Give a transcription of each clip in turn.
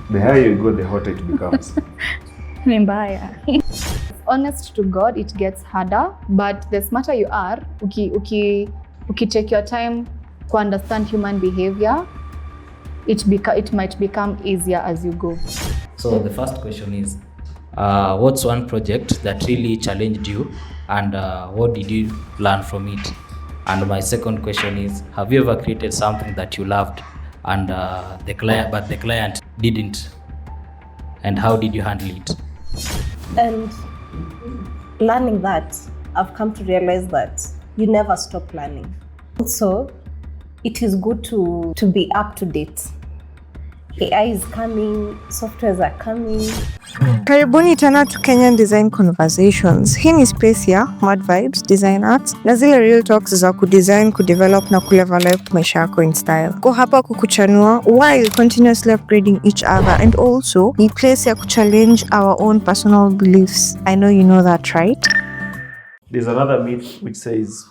The higher you go, the hotter it becomes. Ni mbaya. Honest to God, it gets harder, but the smarter you are, uki take your time to understand human behavior, it might become easier as you go. So the first question is, what's one project that really challenged you, and what did you learn from it? And my second question is, have you ever created something that you loved and the client didn't, and how did you handle it? And learning that, I've come to realize that you never stop learning. Also, it is good to be up to date. AI is coming, softwares are coming. Karibuni tena to Kenyan Design Konversations. Hii ni space ya mad vibes, design arts, na zile real talks za kudesign, kudevelop na kulevel up maisha yako in style. Ko hapa kukuchanua while continuously upgrading each other, and also ni place ya kuchallenge our own personal beliefs. I know you know that, right? There's another myth which says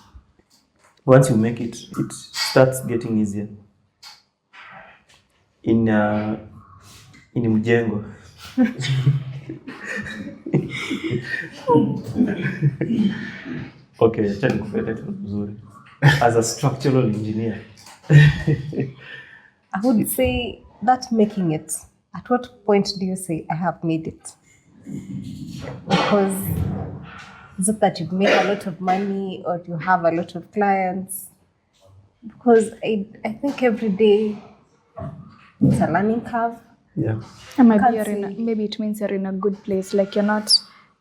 once you make it, it starts getting easier. In mjengo. Okay, acha nikupeleke vizuri. As a structural engineer, I would say that making it, at what point do you say I have made it? Because is it that you've made a lot of money or you have a lot of clients? Because I think every day it's a learning curve. yeah. And maybe it means you're in a good place, like you're not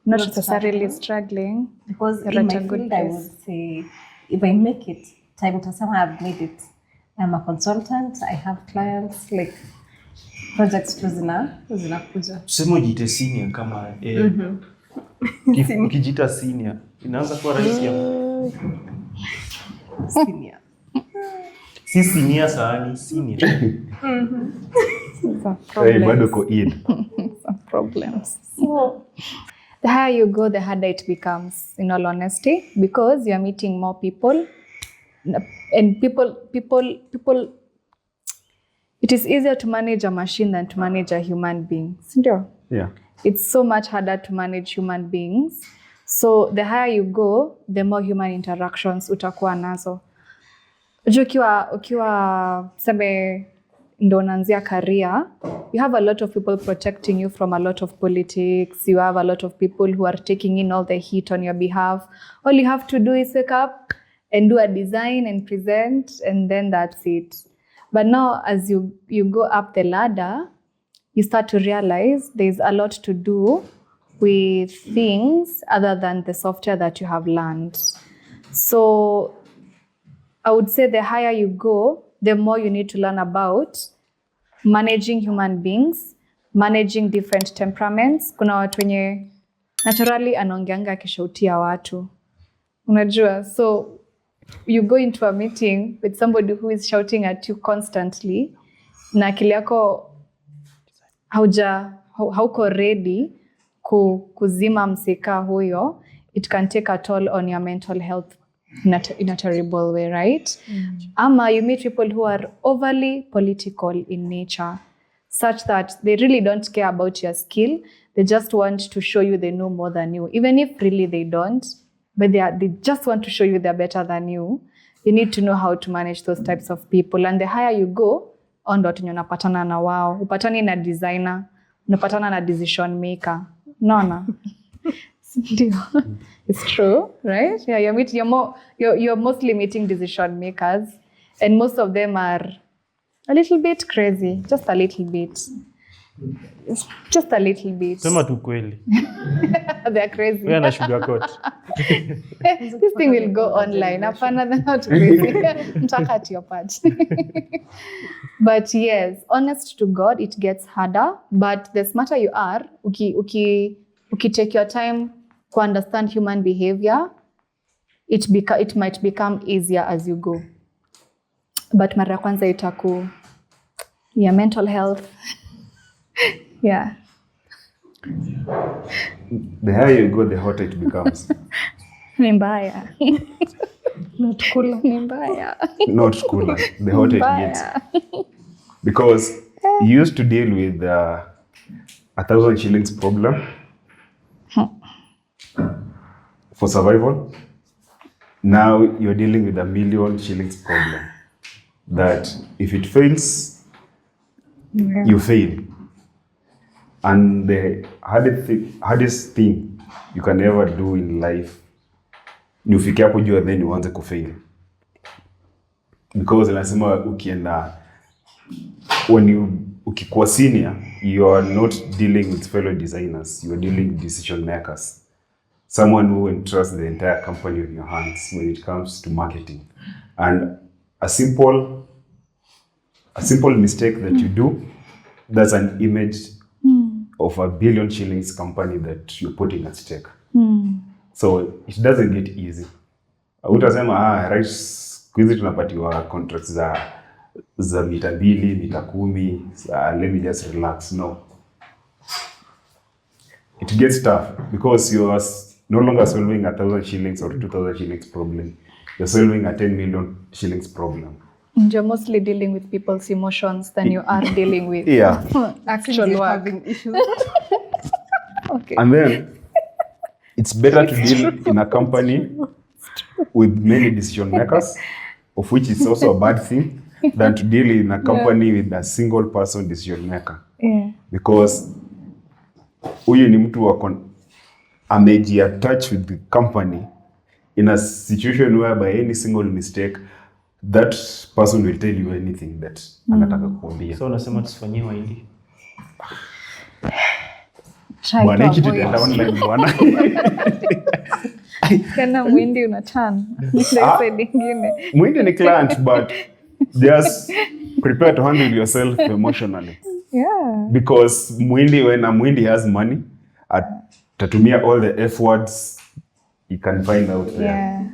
necessarily struggling. Because you're in at my a good field, place. I would say if I make it, time to somehow I've made it. I'm a consultant, I have clients, like projects tu zinakuja. Tuseme ujiite senior kama ukijita senior inaanza kuwa rahisi hapo. Senior. Si senior sana, senior. Bado ko id. Some problems. So the higher you go, the harder it becomes, in all honesty, because you're meeting more people, and people. It is easier to manage a machine than to manage a human being. Yeah. It's so much harder to manage human beings. So the higher you go, the more human interactions utakuwa nazo. Ukiwa seme ndo unaanzia career, you have a lot of people protecting you from a lot of politics. You have a lot of people who are taking in all the heat on your behalf. All you have to do is wake up and do a design and present, and then that's it. But now as you go up the ladder, you start to realize there's a lot to do with things other than the software that you have learned. So I would say the higher you go, the more you need to learn about managing human beings, managing different temperaments. Kuna watu wenye naturally anaongeanga akishautia watu. Unajua, so you go into a meeting with somebody who is shouting at you constantly, na akili yako hauko ready kuzima msika huyo, it can take a toll on your mental health in a terrible way, right? Ama you meet people who are overly political in nature, such that they really don't care about your skill. They just want to show you they know more than you, even if really they don't. But they just want to show you they're better than you. You need to know how to manage those types of people. And the higher you go, ndo unapatana na wao. Upatani na designer, unapatana na decision maker. No. It's true, right? Yeah, you're mostly meeting decision makers, and most of them are a little bit crazy, just a little bit. Sema tu kweli. They're crazy. Wewe na sugarcoat. This thing will go online. Hapana, they're not crazy. Mtaka at your part. But yes, honest to God, it gets harder. But the smarter you are, uki take your time to understand human behavior, it might become easier as you go. But mara kwanza itaku mental health. Yeah. The higher you go, the hotter it becomes. Ni mbaya. Not cooler. Ni mbaya. Not cooler. The hotter it gets. Because You used to deal with 1,000 shillings problem for survival. Now you're dealing with 1,000,000 shillings problem. That if it fails, you fail. And the hardest thing you can ever do in life, ni ufike hapo juu then uanze kufail. Because nasema ukienda, ukikuwa senior, you are not dealing with fellow designers, you are dealing with decision makers. Someone who entrusts the entire company in your hands when it comes to marketing. And a simple mistake that you do, that's an image of 1,000,000,000 shillings company that you're putting at stake. So it doesn't get easy. Utasema right, kwizi tunapatiwa contracts za mita 2, mita 10, let me just relax. No. It gets tough because you are no longer solving 1,000 shillings or 2,000 shillings problem. You're solving a 10,000,000 shillings problem. And you're mostly dealing with people's emotions than you are dealing with actual work. Having issues. Okay. And then it's better to deal in a company with many decision makers, of which is also a bad thing, than to deal in a company with a single person decision maker. Yeah. Because huyu ni mtu ameji-attach with the company in a situation whereby any single mistake, that person will tell you anything that anataka kuambia. So unasema tusifanyie waindi. Bwana hiki tutaenda online bwana. Kana mwindi unatan. Side nyingine. Mwindi ni client, but just prepare to handle yourself emotionally. Yeah. Because when a mwindi has money, atatumia all the F words he can find out there. Yeah.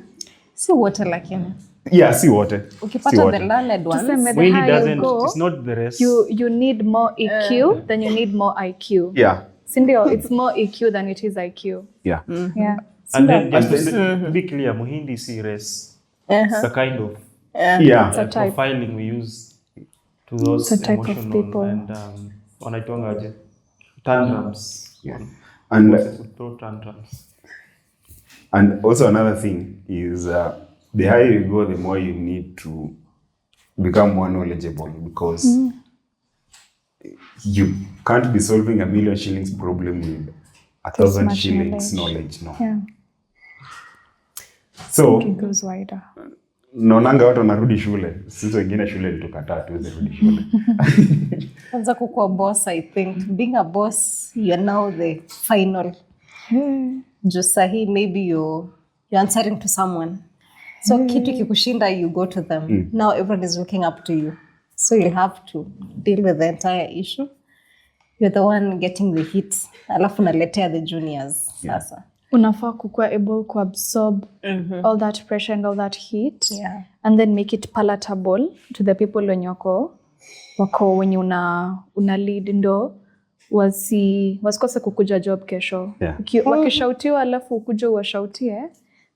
Si wote lakini. Yeah, si wote. Ukipata the learned ones. Tuseme the Mwindi higher you doesn't, go, it's not the rest. you need more EQ than you need more IQ. Yeah. Sindio, it's more EQ than it is IQ. Yeah. Yeah. And then just to be clear, Muhindi si race. It's a kind of Yeah. a type. profiling we use to those It's a type of emotional people. and wanaitwangaje? Tantrums. Yeah. And Throw tantrums. And also another thing is the higher you go, the more you need to become more knowledgeable, because you can't be solving 1,000,000 shillings problem with 1,000 much shillings knowledge. No. Yeah. So It goes wider. naonanga watu wanarudi shule, sisi wengine shule ilitukataa tuweze rudi shule. Kwanza kukuwa boss, I think. Being a boss, you're now the final. Just sahi, maybe you're answering to someone. So kitu kikushinda, you go to them. Now everyone is looking up to you. So you'll have to deal with the entire issue. You're the one getting the hits. Alafu naletea the juniors. Sasa. Unafaa kukuwa able to absorb all that pressure and all that heat, and then make it palatable to the people wenye wenye una lead, ndo wasikose kukuja job kesho. Wakishautiwa alafu ukuja uwashautie, they're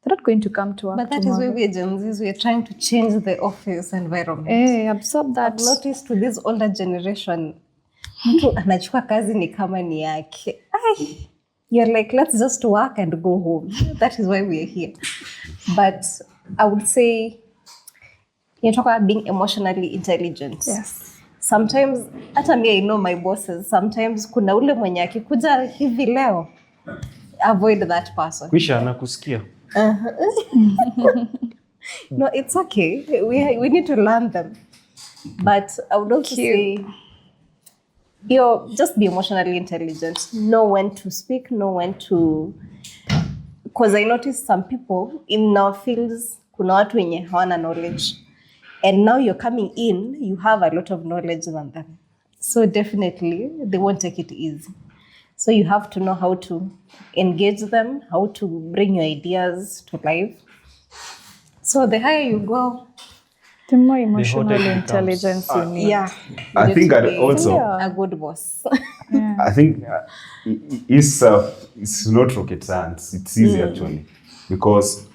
not going to come to work. But that is why we Gen Zs, we are trying to change the office environment. Absorb that. I've noticed to this older generation, mtu anachukua kazi ni kama ni yake. You're like, let's just work and go home. That is why we are here. But I would say, you're talking about being emotionally intelligent. Yes. Sometimes, hata me, I know my bosses, sometimes kuna ule mwenye akikuja hivi leo, avoid that person. Kwisha anakusikia. No, it's okay. We need to learn them. But I would also say, just be emotionally intelligent. Know when to speak, know when to... Because I noticed some people in our fields, kuna watu wenye hawana knowledge. And now you're coming in, you have a lot of knowledge than them. So definitely, they won't take it easy. So you have to know how to engage them, how to bring your ideas to life. So the higher you go, the more emotional intelligence you need. Yeah. I think also a good boss. I think it's not rocket science. It's easy actually, because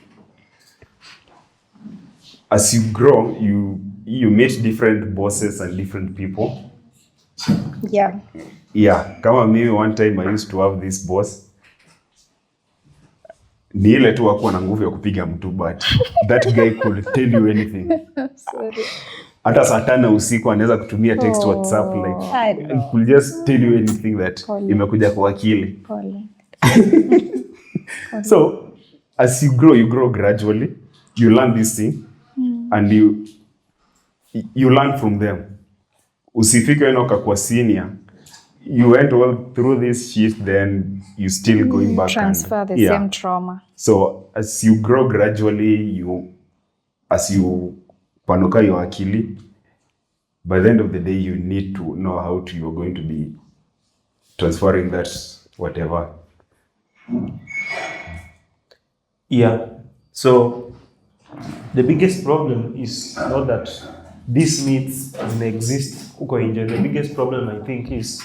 as you grow, you meet different bosses and different people. Yeah. Yeah, kama mimi one time I used to have this boss. Ni ile tu hakuwa na nguvu ya kupiga mtu, but that guy could tell you anything. Sorry. Hata saa 5 usiku anaweza kutumia text WhatsApp like he could just tell you anything that imekuja kwa akili. Pole. So as you grow gradually. You learn this thing and you learn from them. Usifike wewe ukakuwa senior. You went all through this shit, then you still going back Transfer and, the same trauma. So as you grow gradually, as you panuka your akili, by the end of the day, you need to know how you're going to be transferring that whatever. Yeah. So the biggest problem is not that these myths may exist huko nje. The biggest problem, I think, is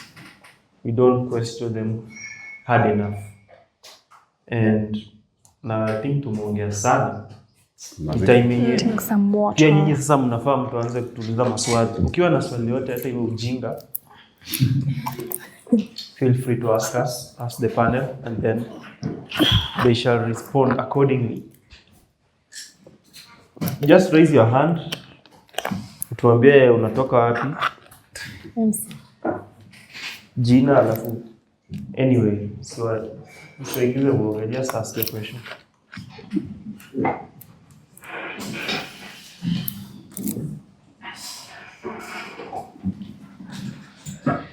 we don't question them hard enough. And now I think tumeongea sana. Time yenyewe. Take some water. Pia nyinyi sasa mnafaa mtu aanze kutuliza maswali. Ukiwa na swali yote hata iwe ujinga, feel free to ask the panel, and then they shall respond accordingly. Just raise your hand. Tuambie unatoka wapi? Jina alafu. Anyway, so we'll just ask the question.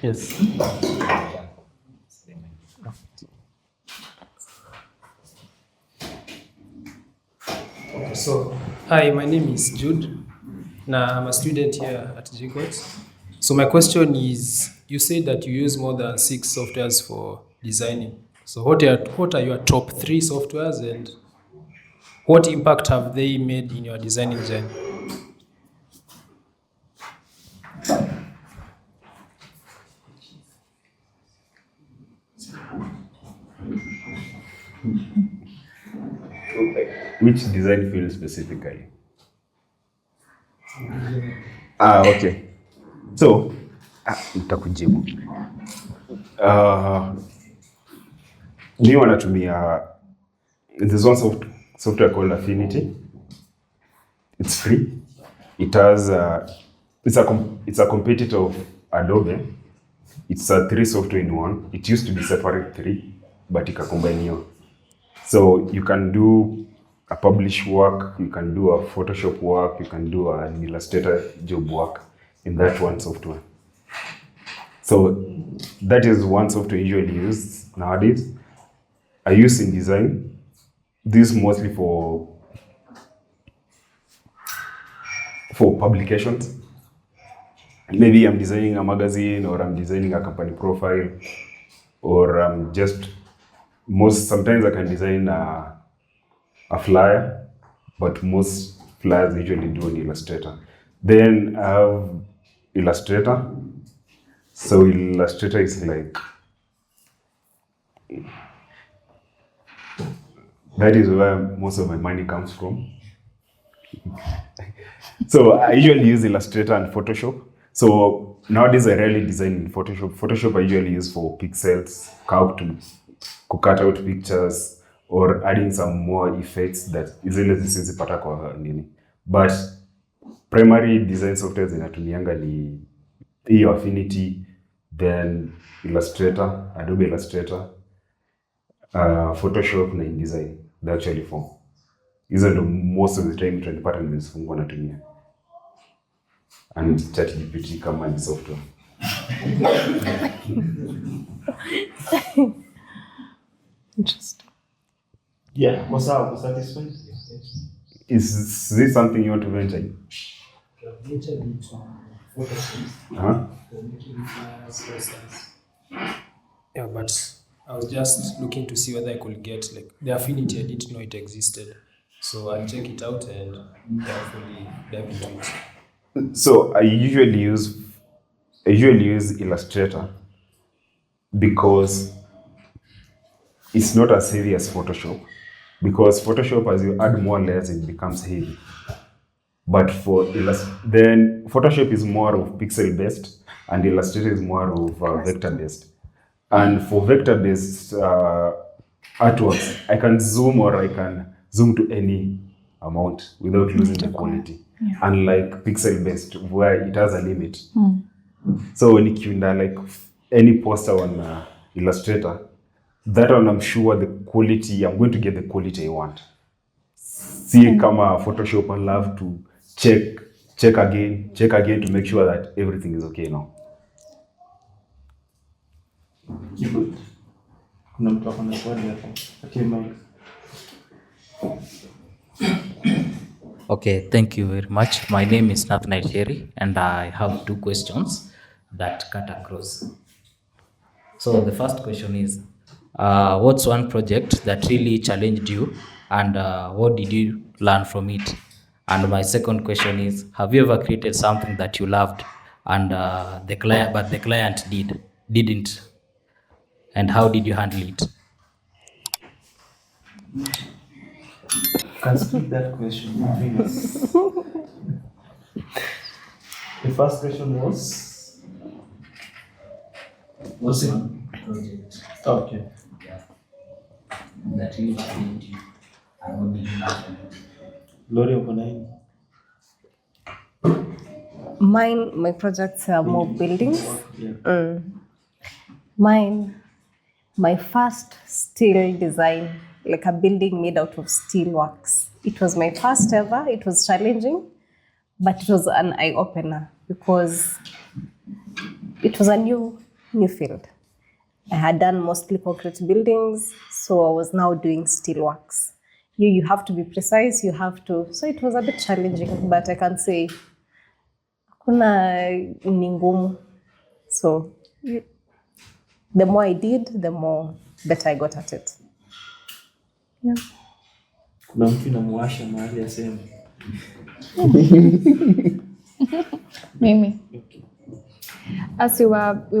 Yes. So, hi, my name is Jude. Now, I'm a student here at JKUAT. So my question is, you said that you use more than 6 softwares for designing. So what are your top 3 softwares, and what impact have they made in your designing journey? Which design field specifically? Okay. So, nitakujibu. Mimi wanatumia there's one software called Affinity. It's free. It has it's a competitor of Adobe. It's a 3 software in one. It used to be separate 3, but ikakombaniwa. So you can do a publish work, you can do a Photoshop work, you can do an Illustrator job work in that one software. So that is one software usually used nowadays. I use in design. This mostly for publications. Maybe I'm designing a magazine, or I'm designing a company profile, or I'm just sometimes I can design a flyer, but most flyers usually do an Illustrator. Then I have Illustrator. So Illustrator is like, that is where most of my money comes from. So I usually use Illustrator and Photoshop. So nowadays I rarely design in Photoshop. Photoshop I usually use for pixels, to cut out pictures, or adding some more effects that easily zisizipata kwa nini. But primary design software zinatumianga ni hiyo Affinity, then Illustrator, Adobe Illustrator, Photoshop na InDesign. The actually form. Hizo ndo most of the time tunapata nimezifungua natumia. And ChatGPT kama ni software. Interesting. Yeah, what's up? Was satisfied? Is this something you want to venture? Huh? Yeah, but I was just looking to see whether I could get like the Affinity. I didn't know it existed, so I'll check it out and hopefully dive into it. So I usually use Illustrator because it's not as heavy as Photoshop. Because Photoshop, as you add more layers, it becomes heavy. But then Photoshop is more of pixel based, and Illustrator is more of vector based. And for vector based artworks, I can zoom or I can zoom to any amount without losing the quality. Yeah. Unlike pixel based where it has a limit. So when you like any poster on Illustrator, that one I'm sure the quality, I'm going to get the quality I want. See kama Photoshop, I love to check again to make sure that everything is okay now. Good. Kuna mtu ako na swali hapo. Okay, Mike. Okay, thank you very much. My name is Nathaniel Cherry, and I have 2 questions that cut across. So the first question is, what's one project that really challenged you, and what did you learn from it? And my second question is, have you ever created something that you loved and the client didn't? And how did you handle it? Can split that question between us. The first question was? What's it? Project. Okay. Yeah. That really challenged you. And what did you learn from it? Gloria, uko na nini? My projects are more buildings. Yeah. My first steel design, like a building made out of steel works. It was my first ever. It was challenging, but it was an eye-opener because it was a new field. I had done mostly concrete buildings, so I was now doing steel works. You have to be precise, so it was a bit challenging, but I can say kuna ni ngumu. So the more I did, the more better I got at it. Yeah. Kuna mtu inamuasha mahali aseme. Mimi. Okay. As we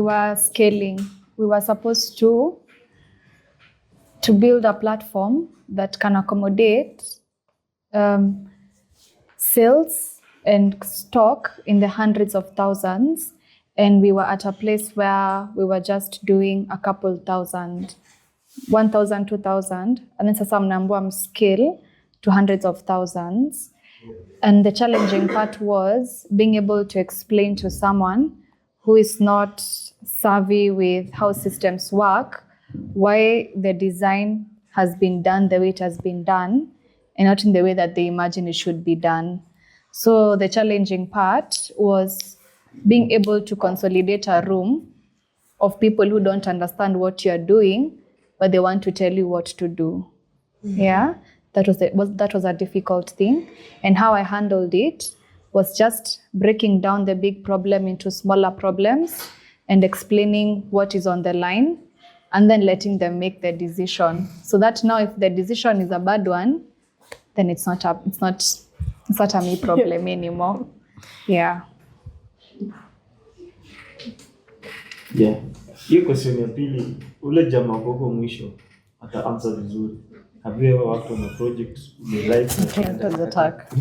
were scaling, we were supposed to build a platform that can accommodate sales and stock in the hundreds of thousands. And we were at a place where we were just doing a couple thousand, 1,000, 2,000. And then sasa mnaambiwa scale to hundreds of thousands. And the challenging part was being able to explain to someone who is not savvy with how systems work, why the design has been done the way it has been done, and not in the way that they imagine it should be done. So the challenging part was being able to consolidate a room of people who don't understand what you're doing, but they want to tell you what to do. Yeah, that was a difficult thing. And how I handled it was just breaking down the big problem into smaller problems and explaining what is on the line, and then letting them make the decision. So that now if the decision is a bad one, then it's not a me problem anymore. Yeah. Yeah. Hiyo question ya pili, ule jamaa wako mwisho ata answer vizuri. Have you ever worked on a project you like? That's the talk.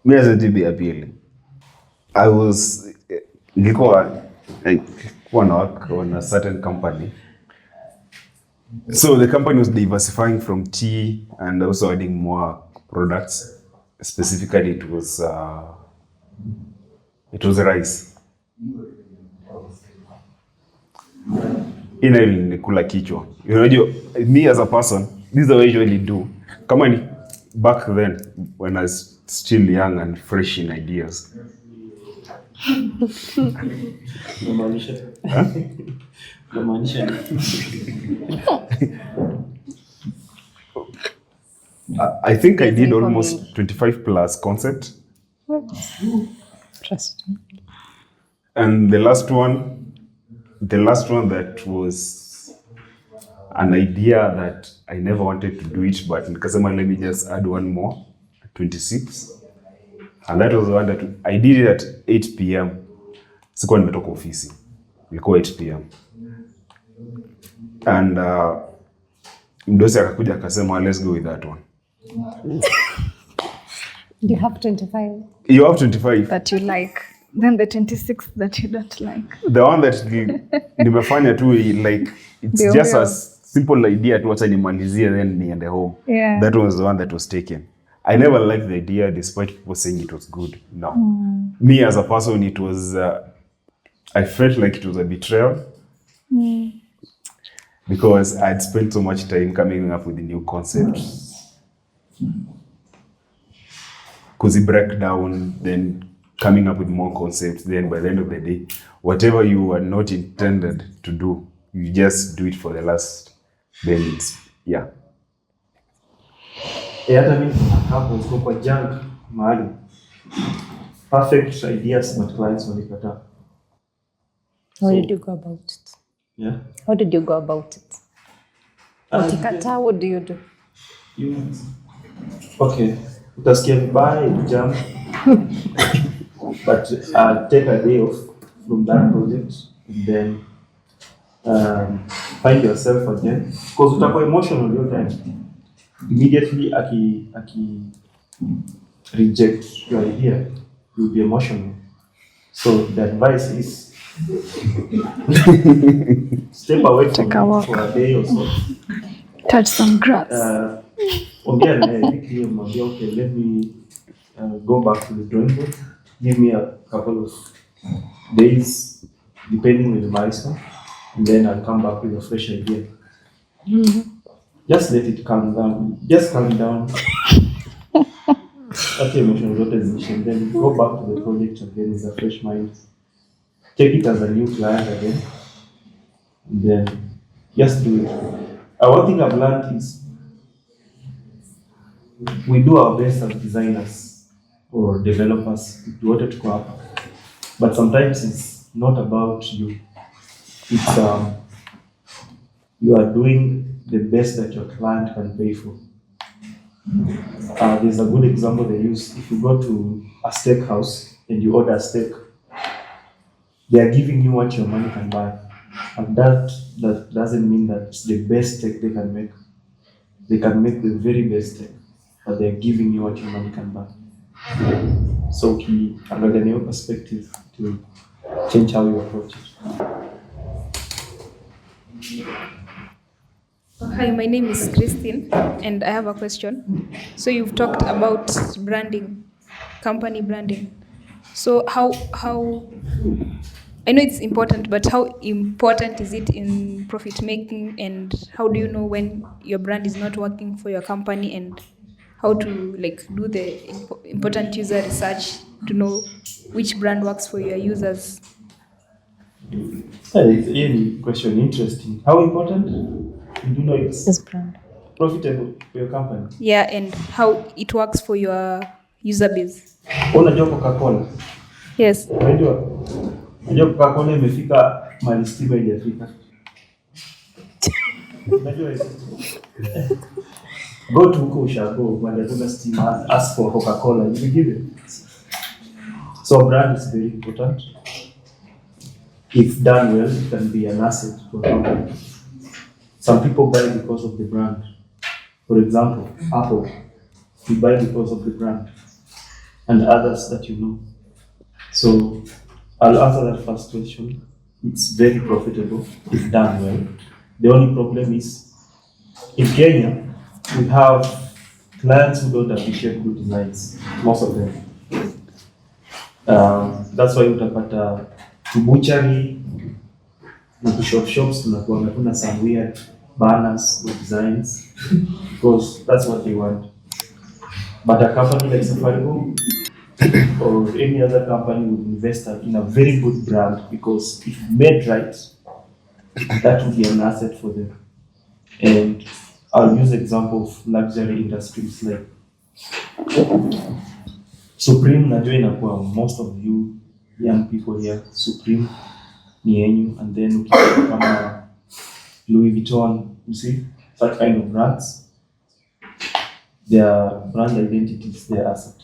Me as a DB appeal, nilikuwa work on a certain company. So the company was diversifying from tea and also adding more products. Specifically, it was rice. Ina nikula kichwa. You know, me as a person, this is the way I usually do. Come on, back then when I was still young and fresh in ideas. I think I did almost 25 plus concept. Interesting. And the last one that was an idea that I never wanted to do it, but because let me just add one more, 26. And that was the one that I did it at 8 p.m. Sikuwa nimetoka ofisi. Ilikuwa 8 p.m. And mdosi akakuja akasema let's go with that one. You have 25. You have 25. that you like, then the 26th that you don't like. The one that nimefanya tu like it's Ndio just huyo. a simple idea tu acha nimalizie then niende home. Yeah. That was the one that was taken. I never liked the idea despite people saying it was good. No. Me as a person, it was I felt like it was a betrayal. Because I'd spent so much time coming up with the new concepts. Because you break down, then coming up with more concepts, then by the end of the day, whatever you were not intended to do, you just do it for the last, then it's, yeah. Hata mimi hapo ziko kwa junk mahali. Perfect ideas but clients walikataa. How did you go about it? Yeah. How did you go about it? Wakikataa, what do you do? Okay. Utasikia vibaya jump. But I'll take a day off from that project and then find yourself again. Because utakuwa emotional your time. Immediately aki reject your idea, you'll be emotional. So the advice is step away from Take a walk. for a day or so. Touch some grass. Ongea naye weekly, mwambie okay, let me go back to the drawing board. Give me a couple of days, depending with the milestone, and then I'll come back with a fresh idea. Just let it calm down. Just calm down. Okay, emotion resolution. Then go back to the project again with a fresh mind. Take it as a new client again. And then just do it. One thing I've learned is we do our best as designers or developers. We do it to go up. But sometimes it's not about you. It's you are doing the best that your client can pay for. There's a good example they use. If you go to a steakhouse and you order a steak, they are giving you what your money can buy. And that doesn't mean that it's the best steak they can make. They can make the very best steak, but they're giving you what your money can buy. So another new perspective to change how you approach it. Hi, my name is Christine, and I have a question. So you've talked about branding, company branding. So how I know it's important, but how important is it in profit making, and how do you know when your brand is not working for your company, and how to do the important user research to know which brand works for your users? Any question interesting. How important? You do know it's brand. profitable for your company. Yeah, and how it works for your user base. Unajua Coca-Cola? Yes. Unajua Coca-Cola imefika mahali stima haijafika. Unajua hizo? Go to huko ushago wanda kuna stima, ask for Coca-Cola, you will give it. So brand is very important. If done well, it can be an asset to a company. Some people buy because of the brand. For example, Apple, you buy because of the brand, and others that you know. So I'll answer that first question. It's very profitable if done well. The only problem is, in Kenya, we have clients who don't appreciate good designs, most of them. That's why utapata to butchery, to shops, tunakuwa some weird banners with designs because that's what they want. But a company like Safaricom or any other company would invest in a very good brand because if made right, that would be an asset for them. And I'll use example of luxury industries like Supreme. Najua inakuwa most of you young people here, Supreme ni yenyu, and then ukipata kama Louis Vuitton, you see, that kind of brands, their brand identity is their asset.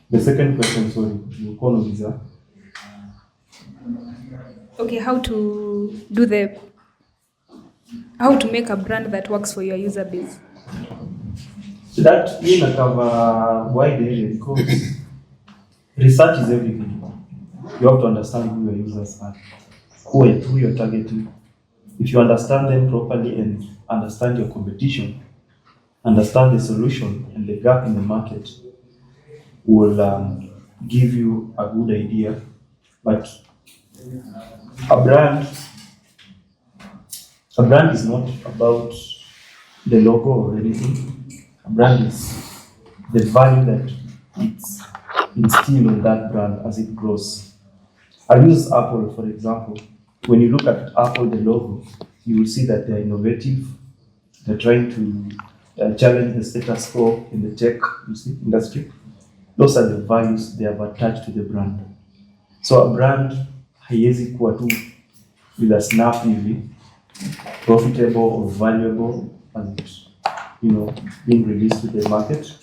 The second question, sorry, visa. Okay, how to make a brand that works for your user base? That in a cover wide area because research is everything. You have to understand who your users are, who you're targeting. If you understand them properly and understand your competition, understand the solution and the gap in the market, will give you a good idea. But a brand is not about the logo or anything. A brand is the value that it's instilled on that brand as it grows. I use Apple, for example. When you look at Apple, the logo, you will see that they're innovative. They're trying to challenge the status quo in the tech industry. Those are the values they have attached to the brand. So a brand haiwezi kuwa tu with a snap hivi, profitable or valuable as it, being released to the market.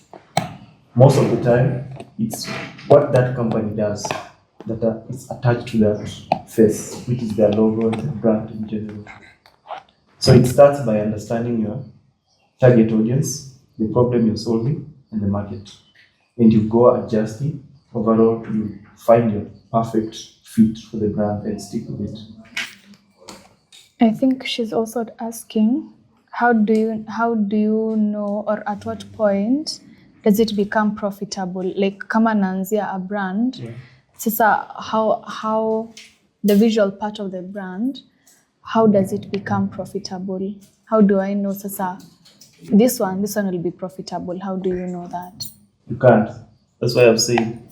Most of the time, it's what that company does that is attached to that face, which is their logo and the brand in general. So it starts by understanding your target audience, the problem you're solving, and the market. And you go adjusting. Overall, you find your perfect fit for the brand and stick with it. I think she's also asking, how do you know, or at what point does it become profitable? Like kama naanzia a brand, sasa how the visual part of the brand, how does it become profitable? How do I know sasa this one will be profitable? How do you know that? You can't. That's why I'm saying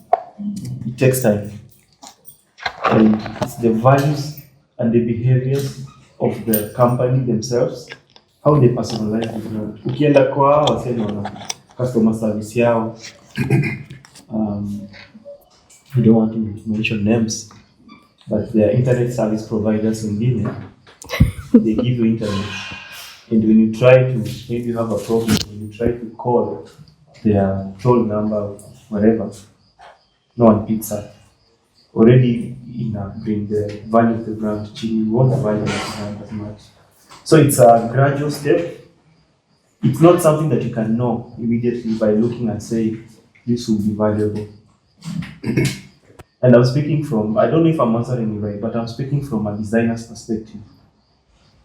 it takes time. And it's the values and the behaviors of the company themselves, how they personalize the brand. Ukienda kwa wasema wana customer service yao, we don't want to mention names, but their internet service providers wengine, they give you internet. And when you try to, maybe you have a problem, when you try to call their toll number, whatever, no one picks up. Already bring the value of the brand, you won't value of the brand as much. So it's a gradual step. It's not something that you can know immediately by looking and saying, this will be valuable. And I'm speaking from, I don't know if I'm answering you right, but I'm speaking from a designer's perspective.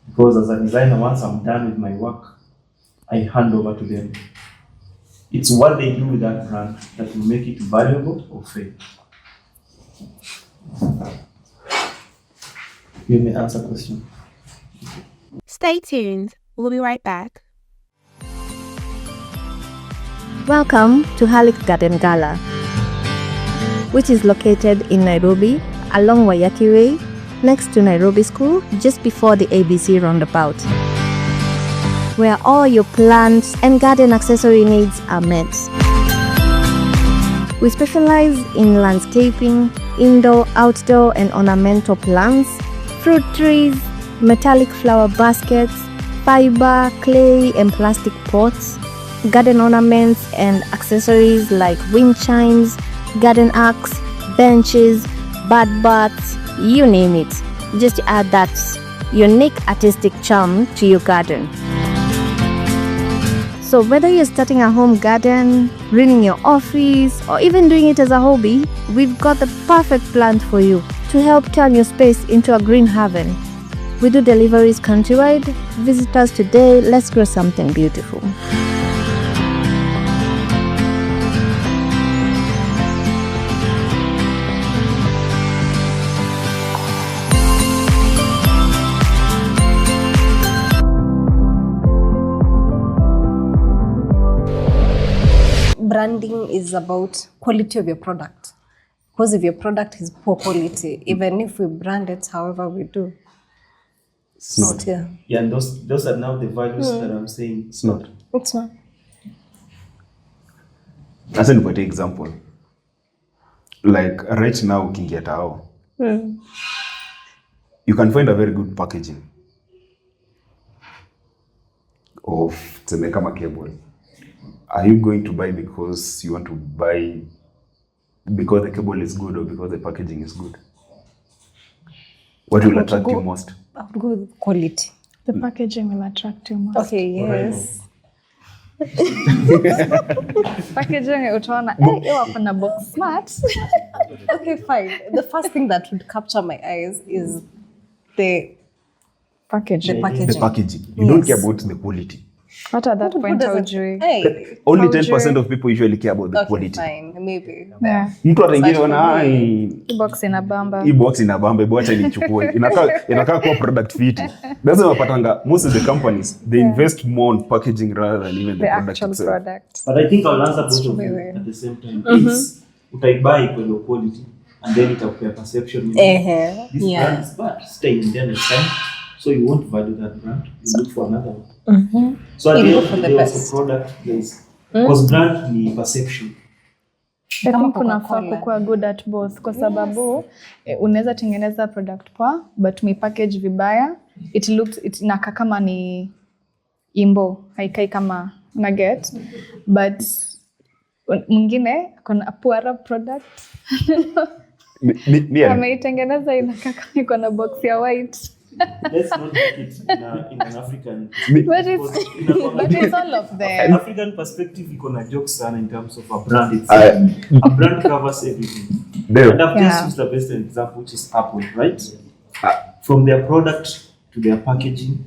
Because as a designer, once I'm done with my work, I hand over to them. It's what they do with that brand that will make it valuable or fail. You may answer the question. Stay tuned. We'll be right back. Welcome to Halik Garden Gala, which is located in Nairobi along Wayaki Way, next to Nairobi School, just before the ABC roundabout, where all your plants and garden accessory needs are met. We specialize in landscaping, indoor, outdoor, and ornamental plants, fruit trees, metallic flower baskets, fiber, clay, and plastic pots, garden ornaments and accessories like wind chimes, garden arcs, benches, bird baths, you name it, just to add that unique artistic charm to your garden. So whether you're starting a home garden, running your office, or even doing it as a hobby, we've got the perfect plant for you to help turn your space into a green haven. We do deliveries countrywide. Visit us today. Let's grow something beautiful. Branding is about quality of your product. Because if your product is poor quality, even if we brand it however we do, It's not. still, Yeah, and those are now the values that I'm saying. It's not. it's not. As an example, like right now, ukiingia tao, you can find a very good packaging of tuseme kama cable. Are you going to buy because you want to buy because the cable is good or because the packaging is good? What will attract you most? I would go with quality. The packaging will attract you most. Okay, yes. Packaging utaona hiyo wako na box smart. Okay, fine. The first thing that would capture my eyes is the Packaging. the packaging. The packaging. You don't Yes. care about the quality. What at that Who point doesn't- haujui. Hey. Only How 10% of people usually care about the Okay, quality. fine. Maybe. Yeah. Mtu ataingia But ona for me- Hii box ina bamba. hii box ina bamba, hebu acha nichukue. Inakaa kuwa product fit. That's why unapatanga most of the companies they invest more on packaging rather than even the The product actual itself. product. But I think I'll answer both of you Wewe. at the same time. It's utaibuy kwa low quality and then itakupea perception. This Yeah. brand is bad. Stay in there next time. So you won't value that brand. You look for another one. So at You the end look of for the the day, best. also product place. Because brand ni perception. I Kama think unafaa Coca-Cola. kukuwa good at both kwa sababu unaweza tengeneza product poa but umepackage vibaya, it inakaa kama ni imbo, haikai kama nugget, but mwingine kuna poor product Yeah. ameitengeneza inakaa kama iko na box ya white. Let's not make it in an African. But it's all of them. African perspective, iko na jokes sana in terms of a brand itself. A brand covers everything. There. And I've Yeah. just used the best example, which is Apple, right? From their product to their packaging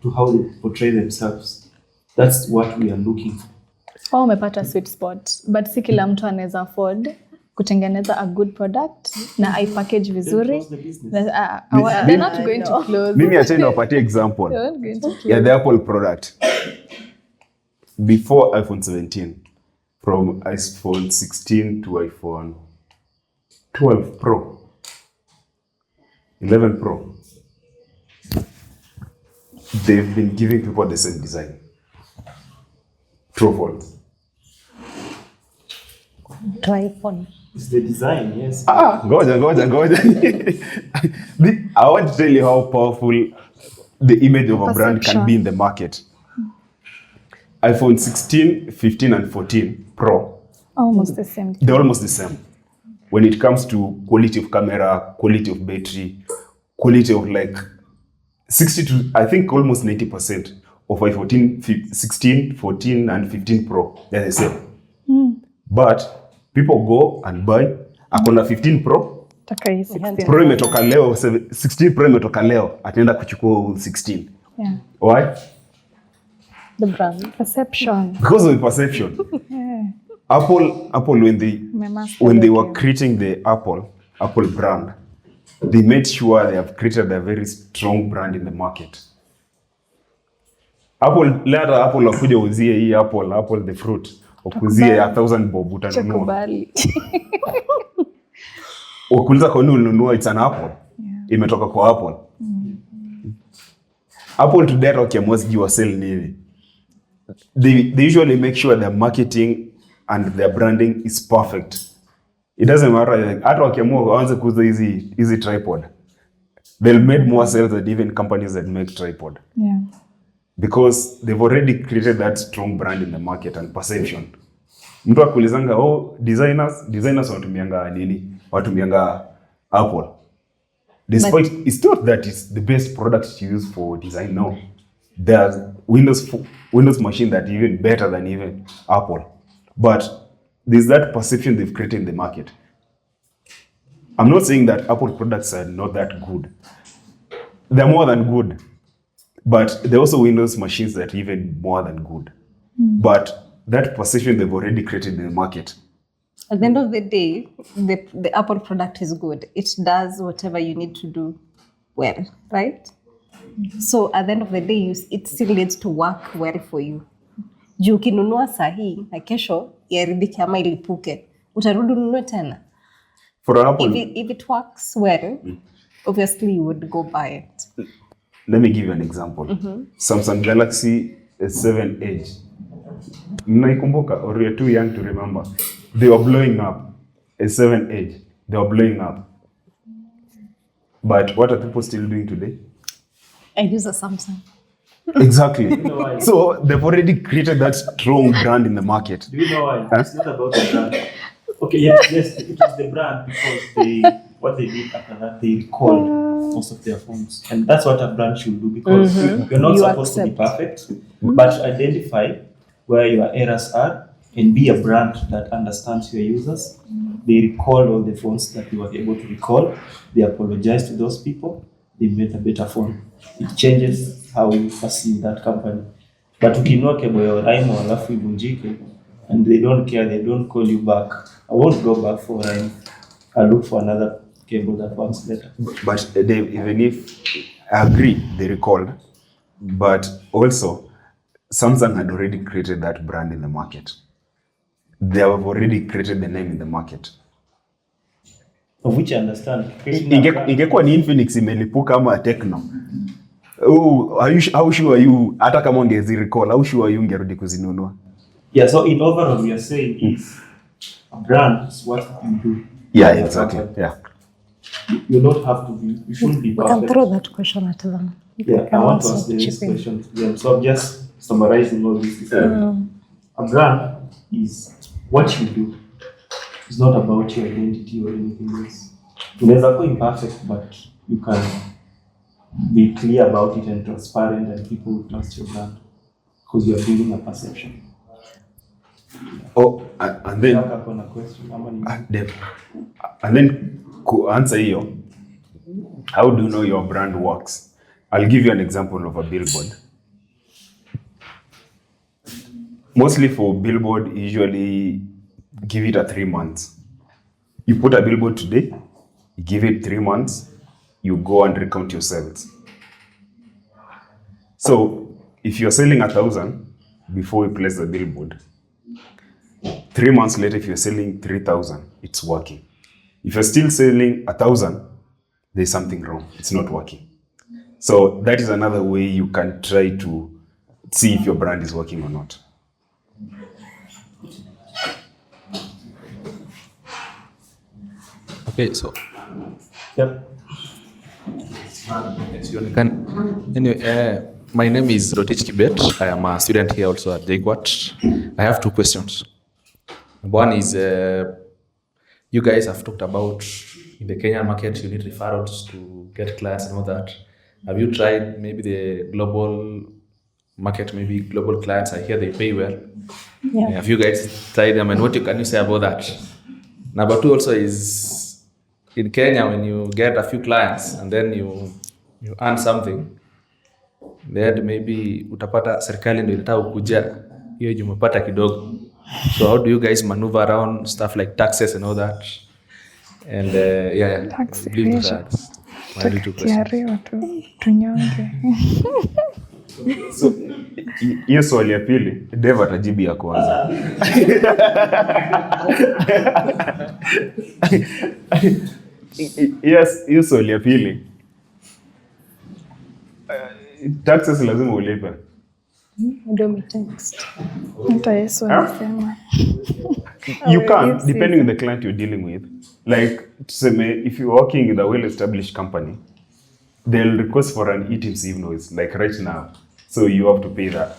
to how they portray themselves. That's what we are looking for. Wao umepata sweet spot, but si kila mtu anaweza afford kutengeneza a good product na aipackage vizuri. Close the business. They're not going to close. Mimi acha niwapatie example. They're not going to close. Yeah, the Apple product. Before iPhone 17, from iPhone 16 to iPhone 12 Pro, 11 Pro, they've been giving people the same design. True or false? Try phone. It's the design, yes. Ngoja. I want to tell you how powerful the image of a brand can be in the market. iPhone 16, 15, and 14 Pro, Almost the same. they're almost the same. When it comes to quality of camera, quality of battery, quality of like 60 to, I think almost 90% of iPhone 16, 14, and 15 Pro, they're the same. But people go and buy akona 15 Pro, Taka hii 16. Pro imetoka leo, 16 Pro imetoka leo, ataenda kuchukua 16. Yeah. Why? The brand. Perception. Because of the perception. Apple when they were creating the Apple brand, they made sure they have created a very strong brand in the market. Apple wakuja uzie hii Apple the fruit, ukuzie 1000 bob utanunua. Chakubali. Ukuuliza kwa nini ulinunua, it's an Apple. Imetoka kwa Apple. Apple today wakiamua sijui sell nini. They usually make sure their marketing and their branding is perfect. It doesn't matter, like, hata wakiamua waanze kuuza hizi tripod, they'll make more sales than even companies that make tripod. Yeah. Because they've already created that strong brand in the market and perception. Mtu akulizanga, designers wanatumianga nini? Watumianga Apple. Despite it's not that it's the best product to use for design. No, there's Windows machine that even better than even Apple. But there's that perception they've created in the market. I'm not saying that Apple products are not that good. They're more than good. But there are also Windows machines that are even more than good. But that perception they've already created in the market. At the end of the day, the Apple product is good. It does whatever you need to do well, right? So at the end of the day, it still needs to work well for you. Juu ukinunua sahi na kesho iharibike ama ilipuke, utarudi ununue tena. For an Apple, If it works well, obviously you would go buy it. let me give you an example. Samsung Galaxy S7 Edge. Mnaikumbuka, or you're too young to remember. They were blowing up. S7 Edge. They were blowing up. But what are people still doing today? I use a Samsung. Exactly. You know why? So they've already created that strong brand in the market. Do you know why? It's not about the brand. Okay, yes, it was the brand because what they did after that, they recalled most of their phones. And that's what a brand should do, because you're not You supposed to be perfect, but identify where your errors are, and be a brand that understands your users. They recall all the phones that you were able to recall. They apologize to those people. They made a better phone. It changes how you perceive that company. But ukinua cable ya Oraimo alafu ibunjike, and they don't care, they don't call you back. I won't go back for Oraimo. I'll look for another cable that works better. But they, even if I agree they recalled, but also Samsung had already created that brand in the market. They have already created the name in the market. Of which I understand. Ingekuwa ni Infinix imelipuka ama Tecno. Oh, how sure are you? Hata kama ungezi recall, how sure are you ungerudi kuzinunua? Yeah, so in overall we are saying is a brand is what you do. Yeah, exactly. Yeah. You don't have to be, you shouldn't be We perfect. can throw that question at them. Yeah, I want to ask the next question to them. So I'm just summarizing all this. A brand is what you do. It's not about your identity or anything else. Unaweza kuwa imperfect, but you can be clear about it and transparent, and people will trust your brand because you are building a perception. Oh, and then to answer hiyo, how do you know your brand works? I'll give you an example of a billboard. Mostly for billboard, usually give it a 3 months. You put a billboard today, you give it 3 months, you go and recount your sales. So if you're selling 1,000 before you place the billboard, 3 months later, if you're selling 3,000, it's working. If you're still selling 1,000, there's something wrong. It's not working. So that is another way you can try to see if your brand is working or not. Okay, so. Yep. Anyway, my name is Rotich Kibet. I am a student here also at JKUAT. I have 2 questions. One is, you guys have talked about in the Kenyan market, you need referrals to get clients and all that. Have you tried maybe the global market, maybe global clients? I hear they pay well. Yeah. Have you guys tried them, and what can you say about that? Number 2 also is, in Kenya, when you get a few clients and then you earn something, then maybe utapata serikali ndio inataka kukuja hiyo jumepata kidogo. So how do you guys maneuver around stuff like taxes and all that? And Tax I believe that's my little question. So hiyo swali ya pili, Dave atajibu ya kwanza. Yes, hiyo swali ya pili. Taxes lazima ulipe. You can, depending on the client you're dealing with. Like, if you're working in a well-established company, they'll request for an e-Teams invoice, like right now. So you have to pay that.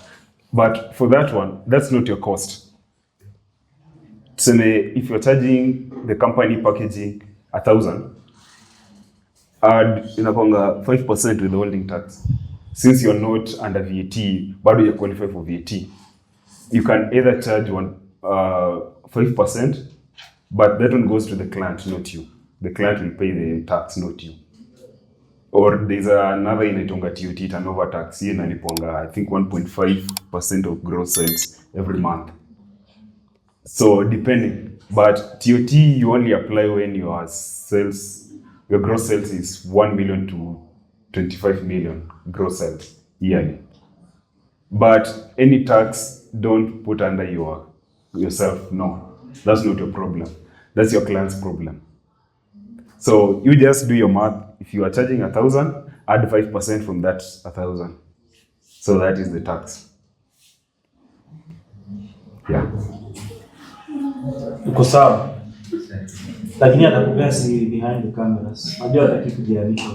But for that one, that's not your cost. If you're charging the company packaging 1,000, add 5% withholding tax. Since you're not under VAT, but you qualify for VAT, you can either charge 5%, but that one goes to the client, not you. The client will pay the tax, not you. Or there's another inaitwa TOT, turnover tax. Hii inaliponga, I think 1.5% of gross sales every month. So depending, but TOT you only apply when your gross sales is 1 million to 25 million gross sales yearly. But any tax, don't put under yourself. No, that's not your problem. That's your client's problem. So you just do your math. If you are charging 1,000, add 5% from that 1,000. So that is the tax. Yeah. Uko sawa. Lakini atakupea siri behind the cameras. Najua hataki kujianisha.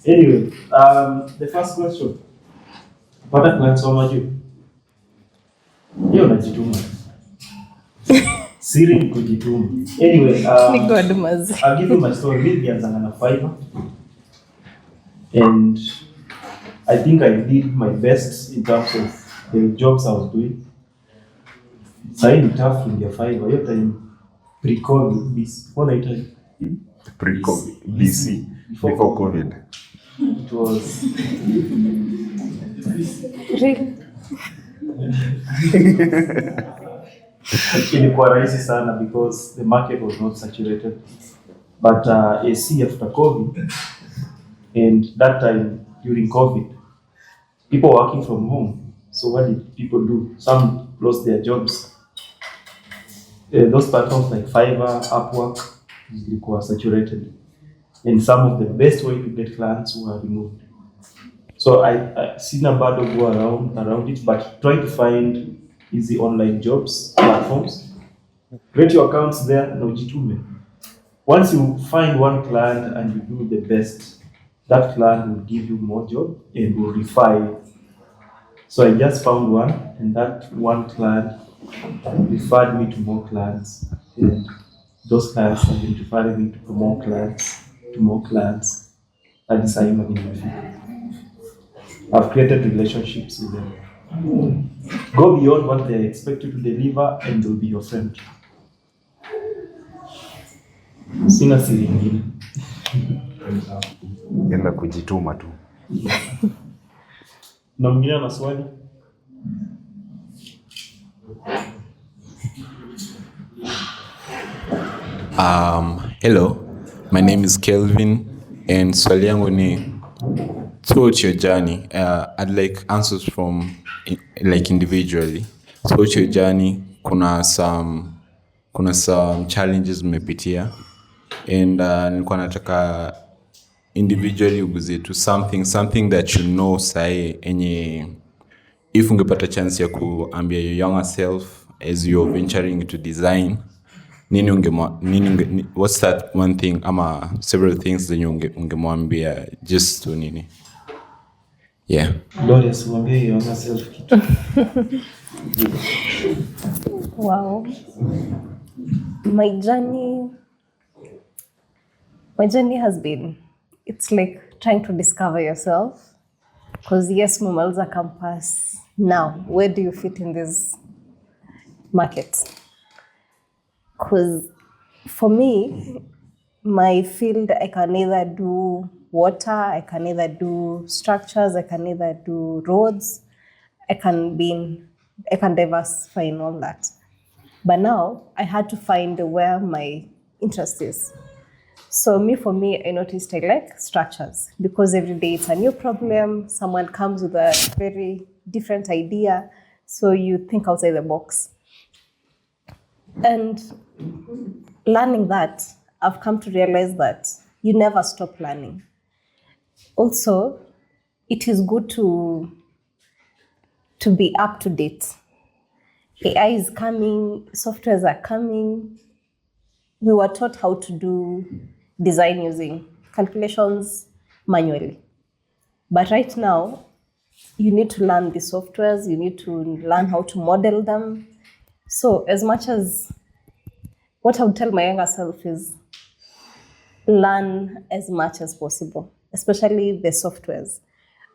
Anyway, the first question. Pata clients wa maju. Hiyo najituma. Siri ni kujituma. Anyway, I'll give you my story. Nilianza na Fiverr. And I think I did my best in terms of the jobs I was doing. Sahi ni tough in Fiverr. Hiyo time pre-COVID, Pre-COVID, BC, before COVID. it was ilikuwa rahisi sana because the market was not saturated. But AC after COVID, and that time during COVID, people working from home. So what did people do? Some lost their jobs. Those platforms like Fiverr, Upwork, were saturated. And some of the best way to get clients were removed. So I seen a bad go around it, but try to find easy online jobs, platforms. Create your accounts there, no jitume. Once you find one client and you do the best, that client will give you more job and will refer you. So I just found one, and that one client referred me to more clients, and those clients have been referring me to more clients. And I've created relationships with them. Go beyond what they expect you to deliver, and they'll be your friend. Sina siri ingine. Enda kujituma tu. Na mwingine ana swali? Hello, my name is Kelvin, and swali yangu ni, throughout your journey, I'd like answers from like individually. Throughout your journey, kuna some challenges mmepitia, and nilikuwa nataka individually uguzie to something that you know sahi enye, if ungepata chance ya kuambia your younger self as you're venturing into design, what's that one thing ama several things that ungemwambia just to nini? Yeah. Doris, mwambie your younger self kitu. Wow. My journey has been, it's like trying to discover yourself. Because yes, mumaliza campus. Now, where do you fit in this market? Because for me, my field, I can either do water, I can either do structures, I can either do roads, I can diversify in all that. But now I had to find where my interest is. So for me, I noticed I like structures because every day it's a new problem. Someone comes with a very different idea. So you think outside the box. And learning that, I've come to realize that you never stop learning. Also, it is good to be up to date. AI is coming, softwares are coming. We were taught how to do design using calculations manually. But right now, you need to learn the softwares, you need to learn how to model them. So as much as what I would tell my younger self is learn as much as possible, especially the softwares.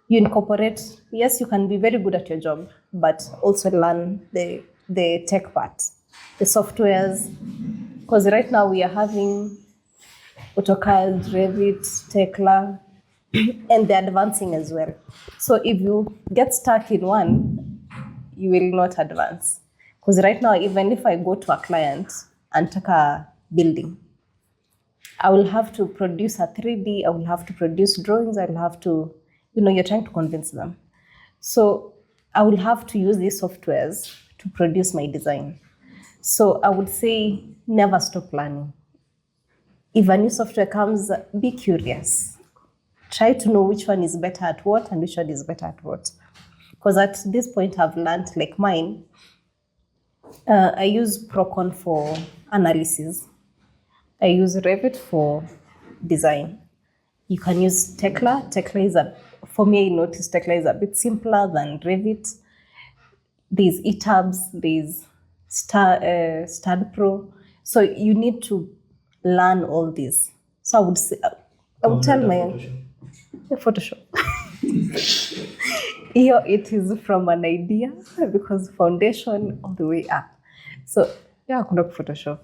You incorporate, yes, you can be very good at your job, but also learn the tech part, the softwares. Because right now we are having AutoCAD, Revit, Tekla, and they're advancing as well. So if you get stuck in one, you will not advance. Because right now, even if I go to a client and take a building, I will have to produce a 3D, I will have to produce drawings, I will have to, you're trying to convince them. So I will have to use these softwares to produce my design. So I would say never stop learning. If a new software comes, be curious. Try to know which one is better at what and which one is better at what. Because at this point I've learned, like mine, I use Procon for analysis. I use Revit for design. You can use Tekla. For me, I noticed Tekla is a bit simpler than Revit. There's eTabs, there's Stad Pro. So you need to learn all this. So I would tell my Photoshop. Here it is from an idea because foundation all the way up. So yeah, kuna Photoshop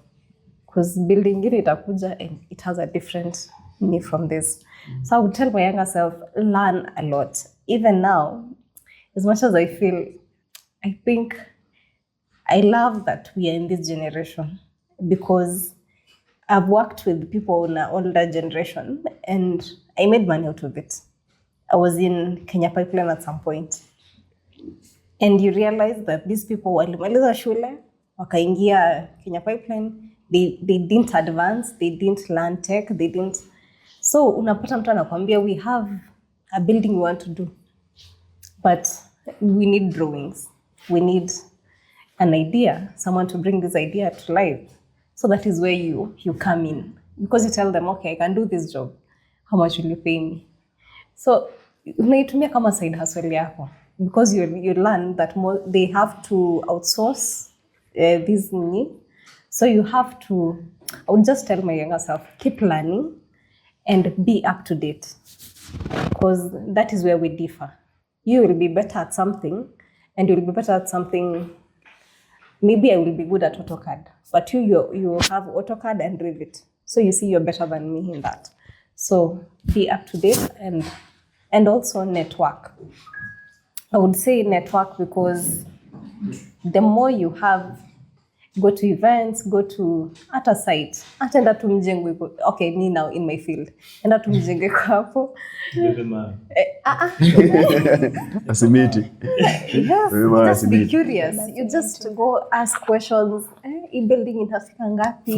because building it itakuja and it has a different me from this. So I would tell my younger self, learn a lot. Even now, as much as I think I love that we are in this generation because I've worked with people in an older generation and I made money out of it. I was in Kenya Pipeline at some point. And you realize that these people walimaliza shule, wakaingia Kenya Pipeline, they didn't advance, they didn't learn tech, they didn't. So unapata mtu anakuambia we have a building we want to do, but we need drawings, we need an idea, someone to bring this idea to life. So that is where you come in because you tell them, okay, I can do this job. How much will you pay me? So unaitumia kama side hustle yako because you learn that they have to outsource this need. So you have to, I would just tell my younger self, keep learning and be up to date because that is where we differ. You will be better at something and you'll be better at something. Maybe I will be good at AutoCAD, but you have AutoCAD and Revit. So you see you're better than me in that. So be up to date and also network. I would say network because the more you have, go to events, go to at a site, atenda tu mjengo. Okay, me now in my field. Enda tu mjengo hapo. Asimiti. Yes, just be curious. You just go ask questions. Building inafika ngapi?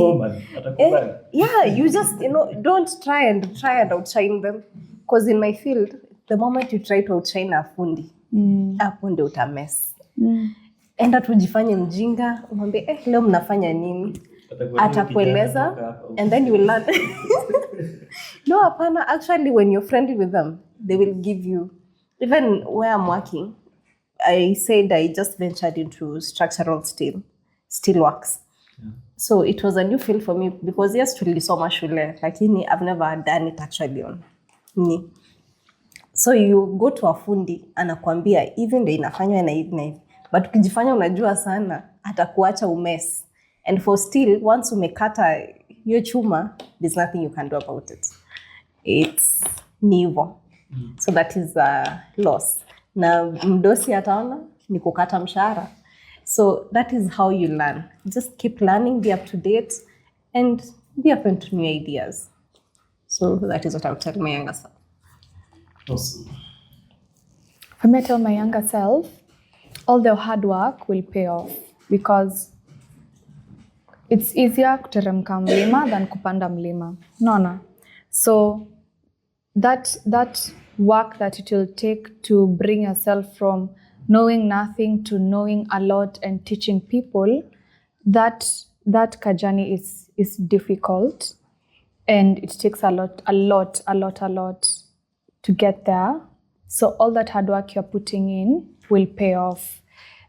Yeah, you just, don't try and outshine them. Because in my field, the moment you try to outshine a fundi, hapo ndio utamess. Enda tujifanye mjinga, umwambie leo mnafanya nini? Atakueleza and then you will learn. No, hapana, actually when you're friendly with them, they will give you. Even where I'm working, I said I just ventured into structural steel works. Yeah. So it was a new field for me because yes, tulisoma shule, lakini I've never done it actually on me. So you go to a fundi anakuambia even though inafanywa na hivi, but ukijifanya unajua sana atakuacha umes. And for steel, once umekata hiyo chuma, there's nothing you can do about it. It's nivo. So that is a loss. Na mdosi ataona ni kukata mshahara. So that is how you learn. Just keep learning, be up to date, and be open to new ideas. So that is what I would tell my younger self. Awesome. For me, I tell my younger self, all the hard work will pay off because it's easier kuteremka mlima than kupanda mlima. No. So that work that it will take to bring yourself from knowing nothing to knowing a lot and teaching people, that journey is difficult and it takes a lot to get there. So all that hard work you're putting in will pay off.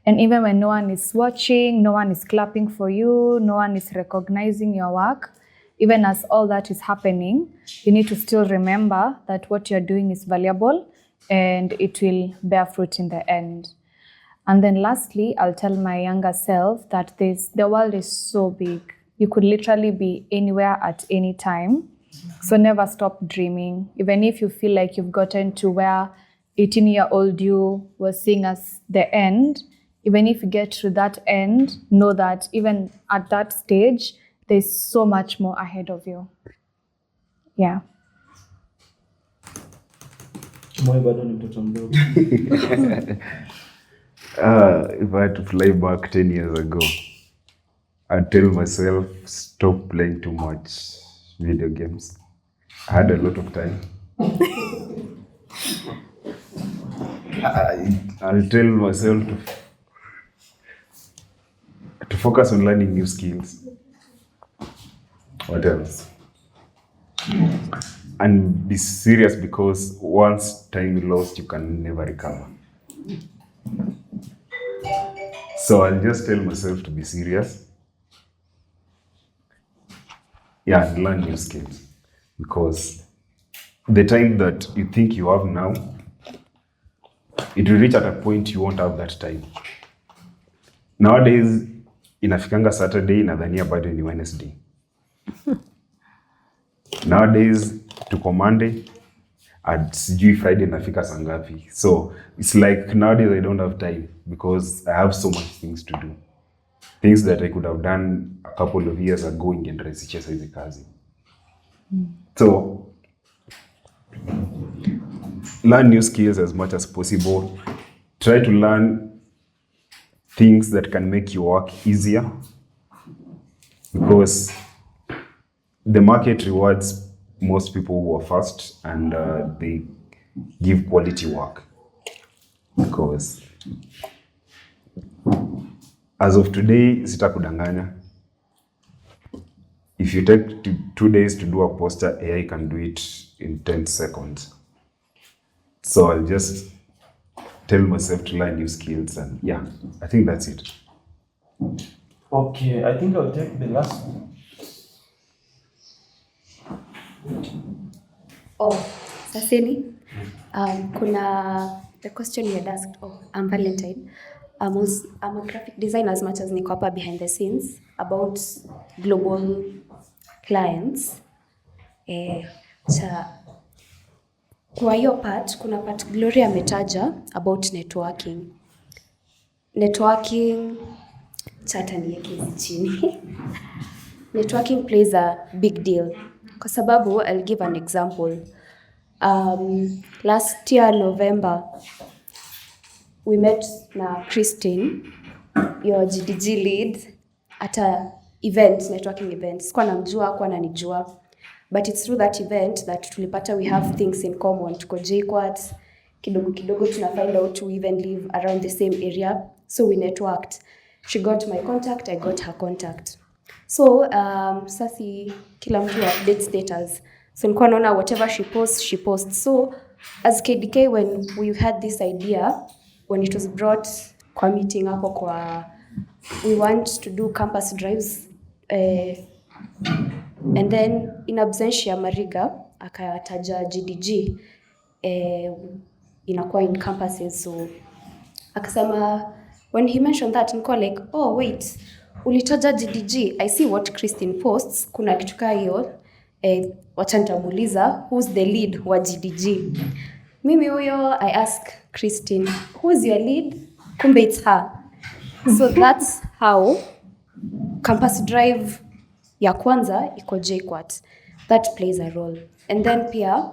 And even when no one is watching, no one is clapping for you, no one is recognizing your work, even as all that is happening, you need to still remember that what you're doing is valuable and it will bear fruit in the end. And then lastly, I'll tell my younger self that the world is so big. You could literally be anywhere at any time. So never stop dreaming. Even if you feel like you've gotten to where 18-year-old you was seeing as the end, even if you get to that end, know that even at that stage, there's so much more ahead of you. Yeah. If I had to fly back 10 years ago, I'd tell myself, stop playing too much video games. I had a lot of time. I'll tell myself to focus on learning new skills. What else? And be serious because once time is lost, you can never recover. So I'll just tell myself to be serious. Yeah, and learn new skills. Because the time that you think you have now, it will reach at a point you won't have that time. Nowadays, inafikanga Saturday, nadhania bado ni Wednesday. Nowadays, tuko Monday, at sijui Friday nafika saa ngapi. So, it's like nowadays I don't have time because I have so much things to do. Things that I could have done a couple of years ago ingerahisisha hizi kazi. So, learn new skills as much as possible. Try to learn things that can make your work easier, because the market rewards most people who are fast and they give quality work. Because as of today, sitakudanganya, if you take 2 days to do a poster, AI can do it in 10 seconds. So I'll just tell myself to learn new skills, and yeah, I think that's it. Okay, I think I'll take the last one. Saseni, kuna the question you had asked. I'm Valentine. I'm a graphic designer as much as niko hapa behind the scenes about global clients. Kwa hiyo part, kuna part Gloria ametaja about networking. Networking, chata niweke hizi chini. Networking plays a big deal. Kwa sababu, I'll give an example. Last year, November, we met na Christine, your GDG lead, at a event, networking event. Sikuwa namjua, kwa nanijua. But it's through that event that tulipata we have things in common. Tuko JKUAT, kidogo tuna find out to even live around the same area. So we networked. She got my contact, I got her contact. So, sasi kila mtu update status. So nilikuwa naona whatever she posts. So as KDK, when we had this idea, when it was brought kwa meeting hapo kwa, we want to do campus drives, and then in absentia Mariga akataja GDG inakuwa in campuses. So akasema, when he mentioned that, nilikuwa like, oh wait, ulitaja GDG, I see what Christine posts, kuna kitu kaa hiyo, wacha nitamuuliza who's the lead wa GDG. Mimi huyo, I ask Christine, who's your lead? Kumbe it's her. So that's how campus drive ya kwanza iko JKUAT. That plays a role. And then pia,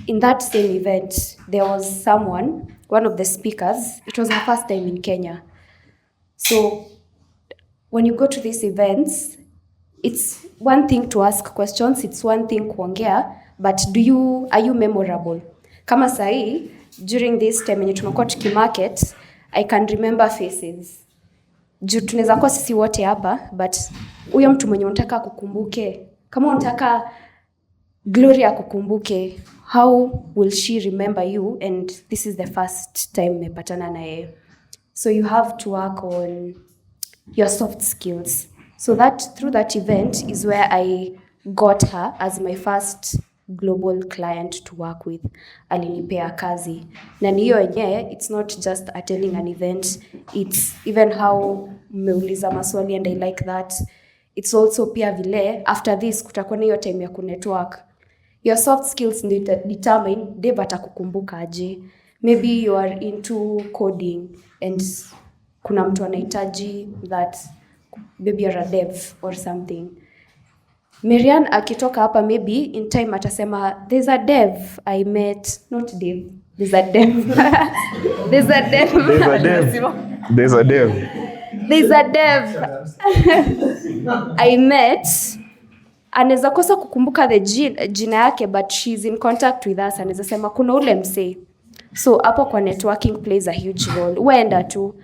in that same event, there was someone, one of the speakers, it was her first time in Kenya. So when you go to these events, it's one thing to ask questions, it's one thing kuongea, but are you memorable? Kama sahi, during this time when tunakuwa tukimarket, I can remember faces. Juu tunaweza kuwa sisi wote hapa, but huyo mtu mwenye unataka kukumbuke, kama unataka Gloria kukumbuke, how will she remember you? And this is the first time mepatana na yeye. So you have to work on your soft skills. So that through that event is where I got her as my first global client to work with. Alinipea kazi. Na niyo yenyewe, it's not just attending an event, it's even how mmeuliza maswali, and I like that. It's also pia vile, after this, kutakuwa na hiyo time ya kunetwork. Your soft skills determine Dave atakukumbuka aje. Maybe you are into coding and kuna mtu anahitaji that, maybe you're a dev or something. Marian akitoka hapa, maybe in time atasema, there's a dev I met, not dev, there's a dev. There's a dev. There's a dev. There's a dev I met. Anaweza kosa kukumbuka the jina yake, but she's in contact with us. Anaweza sema kuna ule msee. So hapo kwa networking plays a huge role. Uenda tu.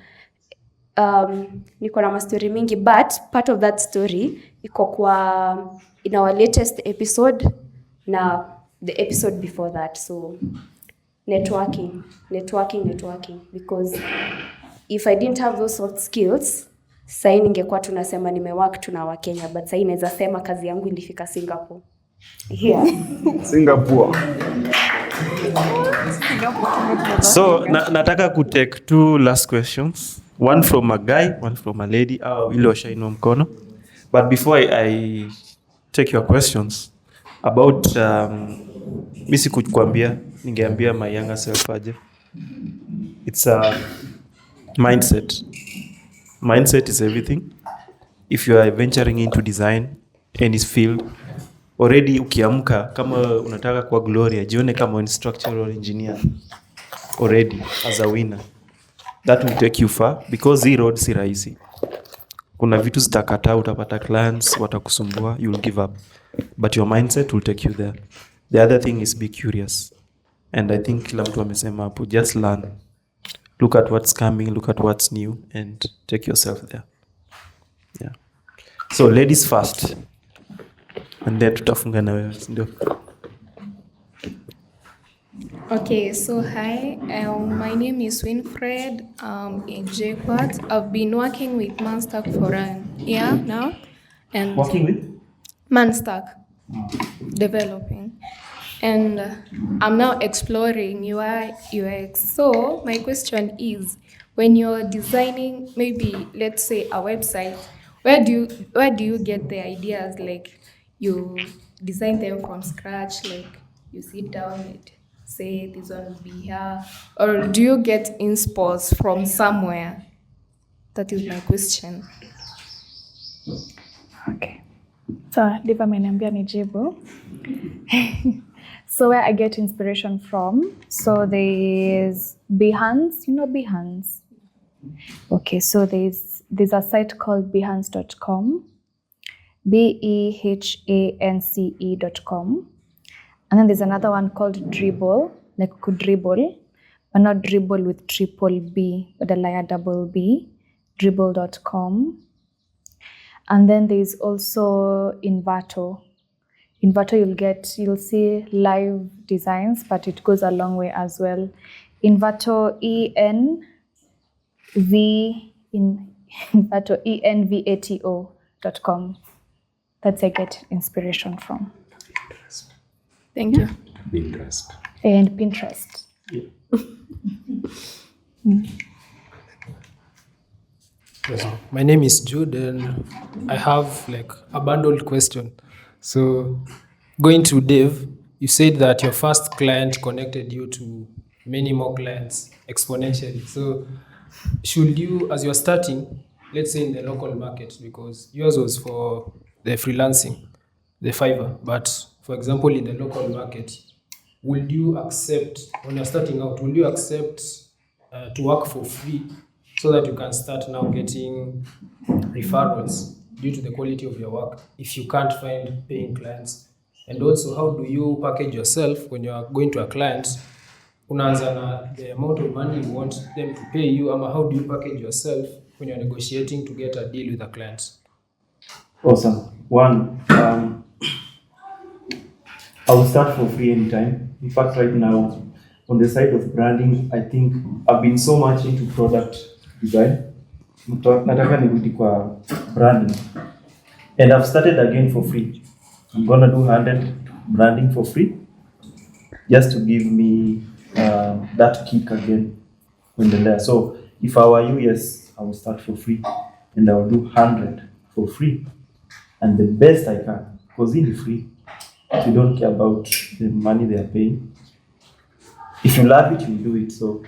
Niko na mastori mingi, but part of that story iko kwa in our latest episode na the episode before that. So networking, because if I didn't have those soft skills, sai ningekuwa tunasema nimework tuna wa Kenya, but sai naweza sema kazi yangu ilifika Singapore. Yeah. Singapore. So nataka kutake 2 last questions, one from a guy, one from a lady. Ile washainua mkono. But before I take your questions about mi sikukwambia, ningeambia my younger self aje. It's a mindset. Mindset is everything. If you are venturing into design any field, already ukiamka kama unataka kwa Gloria, jione kama ni structural engineer already as a winner. That will take you far because hii road si rahisi. Kuna vitu zitakataa, utapata clients watakusumbua, you will give up. But your mindset will take you there. The other thing is be curious. And I think kila mtu amesema hapo, just learn. Look at what's coming, look at what's new and take yourself there. Yeah. So ladies first. And then tutafunga na wewe, ndio. Okay, so hi, my name is Winfred. In JKUAT. I've been working with Manstack for a year now, and Working with Manstack, developing, and I'm now exploring UI UX. So my question is, when you're designing, maybe let's say a website, where do you get the ideas? Like you design them from scratch, like you sit down and say this one will be here, or do you get inspos from somewhere? That is my question. Okay. So, Diva ameniambia nijibu. So where I get inspiration from, so there's Behance, you know Behance? Okay, so there's a site called behance.com, behance.com. And then there's another one called Dribble, like could dribble, but not dribble with triple B, but a layer double B, dribble.com. And then there's also Invato. Invato you'll see live designs, but it goes a long way as well. Invato envato.com. That's I get inspiration from. Thank you. Pinterest. And Pinterest. Yeah. My name is Jude, and I have like a bundled question. So, going to Dave, you said that your first client connected you to many more clients exponentially. So, should you, as you're starting, let's say in the local market, because yours was for the freelancing, the Fiverr, but for example, in the local market, will you accept, when you're starting out, will you accept to work for free so that you can start now getting referrals due to the quality of your work if you can't find paying clients? And also, how do you package yourself when you are going to a client? Unaanza na the amount of money you want them to pay you, ama how do you package yourself when you're negotiating to get a deal with a client? Awesome. One, I will start for free anytime. In fact, right now, on the side of branding, I think I've been so much into product design. Nataka nirudi kwa branding. And I've started again for free. I'm gonna do 100 branding for free, just to give me that kick again when they're there. So if I were you, yes, I will start for free, and I will do 100 for free, and the best I can, because in the free, you don't care about the money they are paying. If you love it, you do it. So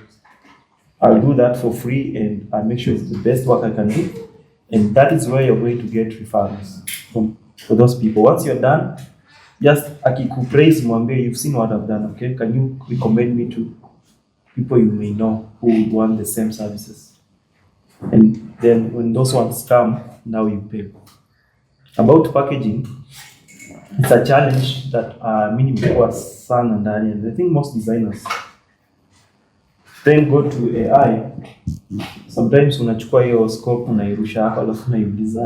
I'll do that for free, and I'll make sure it's the best work I can do, and that is where you're going to get referrals for those people. Once you're done, just akikupraise mwambie, you've seen what I've done, okay? Can you recommend me to people you may know who would want the same services? And then when those ones come, now you pay. About packaging, it's a challenge that many people sana ndani, and I think most designers, then go to AI. Sometimes unachukua hiyo scope unairusha hapa alafu unaiuliza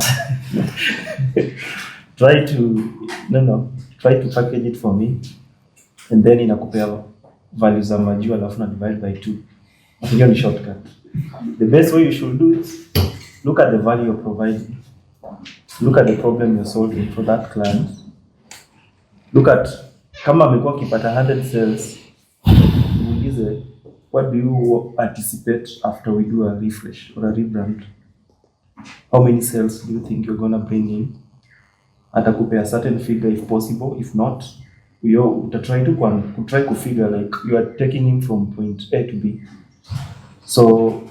try to package it for me, and then inakupea values za majuu alafu na divide by 2. Hiyo ni shortcut. The best way you should do it, look at the value you're providing, look at the problem you're solving for that client, look at kama amekuwa akipata 100 sales, muulize what do you anticipate after we do a refresh or a rebrand? How many sales do you think you're gonna bring in? Atakupea a certain figure if possible. If not, utatry to figure like you are taking him from point A to B. So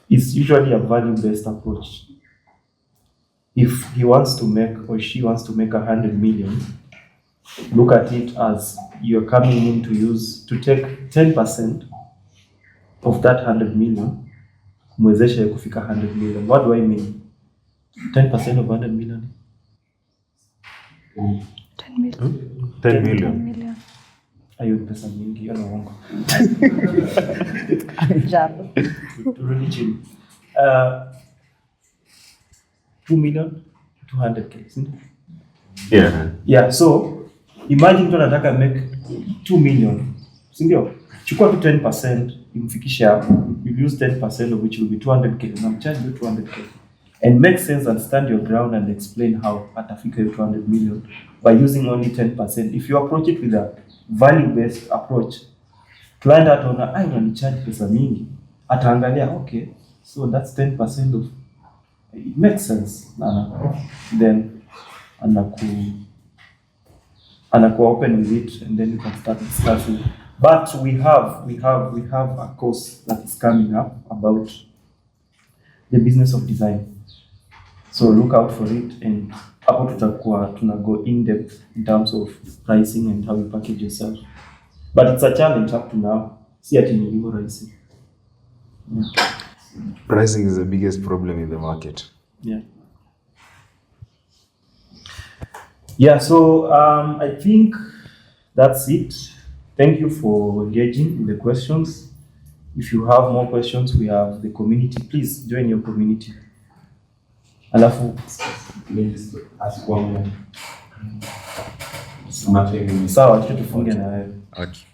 it's usually a value-based approach. If he wants to make or she wants to make 100 million, look at it as you're coming in to take 10% of that 100 million, mwezeshe kufika 100 million. What do I mean? 10% of 100 million? 10 million. 10 million. Ayo pesa mingi, hiyo na uongo. Ajabu. Turudi chini. 2,200,000, isn't it? Yeah, so imagine mtu anataka make 2 million, si ndio? Chukua tu 10%, imfikishe hapo. You use 10% of which will be 200,000. I'm charge you 200,000. And make sense and stand your ground and explain how atafika 200 million by using only 10%. If you approach it with a value-based approach, client ataona unanichaji pesa mingi, ataangalia okay, so that's 10% of it makes sense. Then anaku open with it, and then you can start discussing. But we have a course that is coming up about the business of design. So look out for it, and hapo tutakuwa go in depth in terms of pricing and how you package yourself. But it's a challenge up to now. Si ati ni hivyo rahisi. Pricing is the biggest problem in the market. Yeah, so I think that's it. Thank you for engaging in the questions. If you have more questions, we have the community. Please join your community. Alafu ask one more. Sawa, tufunge na wewe. Okay.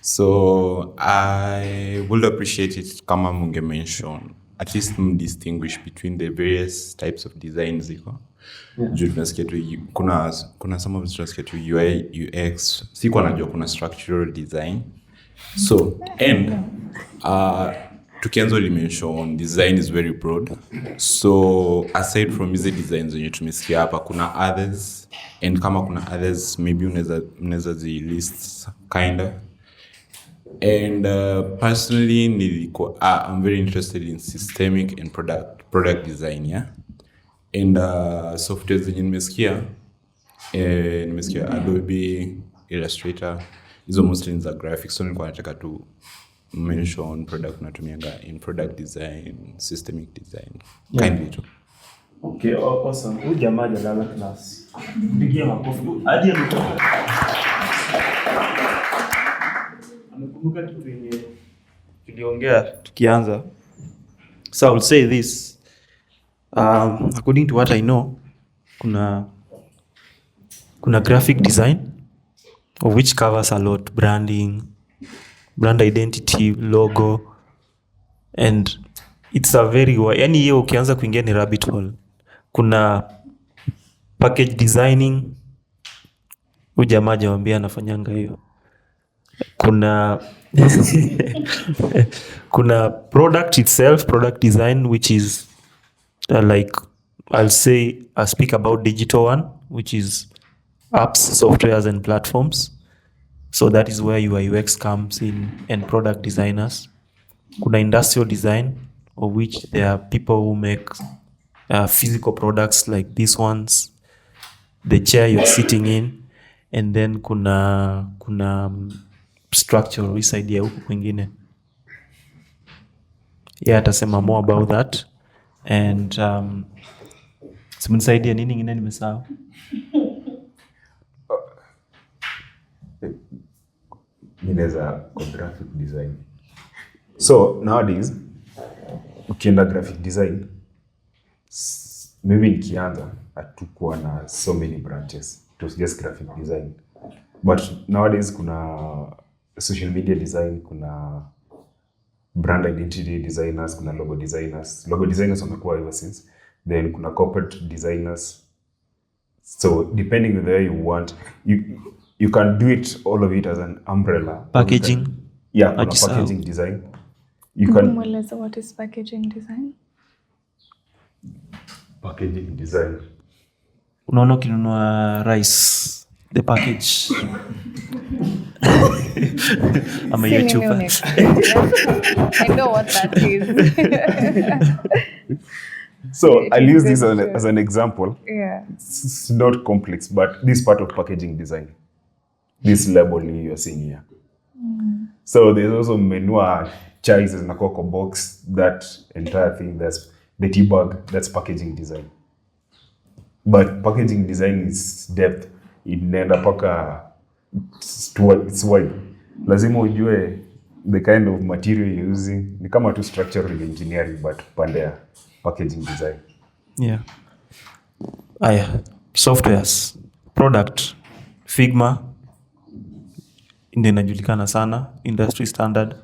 So I would appreciate it kama munge mention at least distinguish between the various types of designs ziko. Juu tunasikia tu kuna some of us tunasikia tu UI UX, siko najua kuna structural design. So and tukianza mention design is very broad. So aside from hizi designs zenye tumesikia hapa, kuna others, and kama kuna others maybe unaweza zi list kinda. And personally I'm very interested in systemic and product design, yeah. And software zenye nimesikia Adobe, Illustrator, is mostly in the graphics. So nilikuwa nataka to mention product natumianga in product design, systemic design, kindly too. Okay, awesome. Huyu jamaa jalala class. Pigia makofi. Hadi amekumbuka kitu yenye tuliongea tukianza. So I will say this. According to what I know, kuna graphic design, of which covers a lot: branding, brand identity, logo, and it's a very yani hiyo ukianza kuingia ni rabbit hole. Kuna package designing, ujamaa jawambia anafanyanga hiyo. Kuna product itself, product design, which is like I'll speak about digital one, which is apps, softwares and platforms. So that is where UI UX comes in, and product designers. Kuna industrial design, of which there are people who make physical products like these ones, the chair you're sitting in, and then kuna structural idea huko kwingine. Yeah, atasema more about that. And simunisaidia nini ngine nimesahau? Ninaweza graphic design. So nowadays ukienda graphic design, maybe nikianza hatukuwa na so many branches. It was just graphic design. But nowadays kuna social media design, kuna brand identity designers, kuna logo designers. Logo designers wamekuwa ever since. Then kuna corporate designers. So depending on the way you want, you can do it, all of it as an umbrella. Packaging. Yeah, on a packaging design. You can What is packaging design? packaging design. Unaona ukinunua rice, the package. I'm a YouTuber. I know what that is. So I'll use this as an example. Yeah. It's not complex, but this part of packaging design, this labeling you're seeing here. So there's also menua chais in a cocoa box, that entire thing, that's the tea bag, that's packaging design. But packaging design is depth. Inaenda paka, it's wide. Lazima ujue the kind of material you're using. Ni kama tu structural engineering, but pande ya packaging design. Yeah. Aya, softwares, product, Figma, ndio inajulikana sana, industry standard.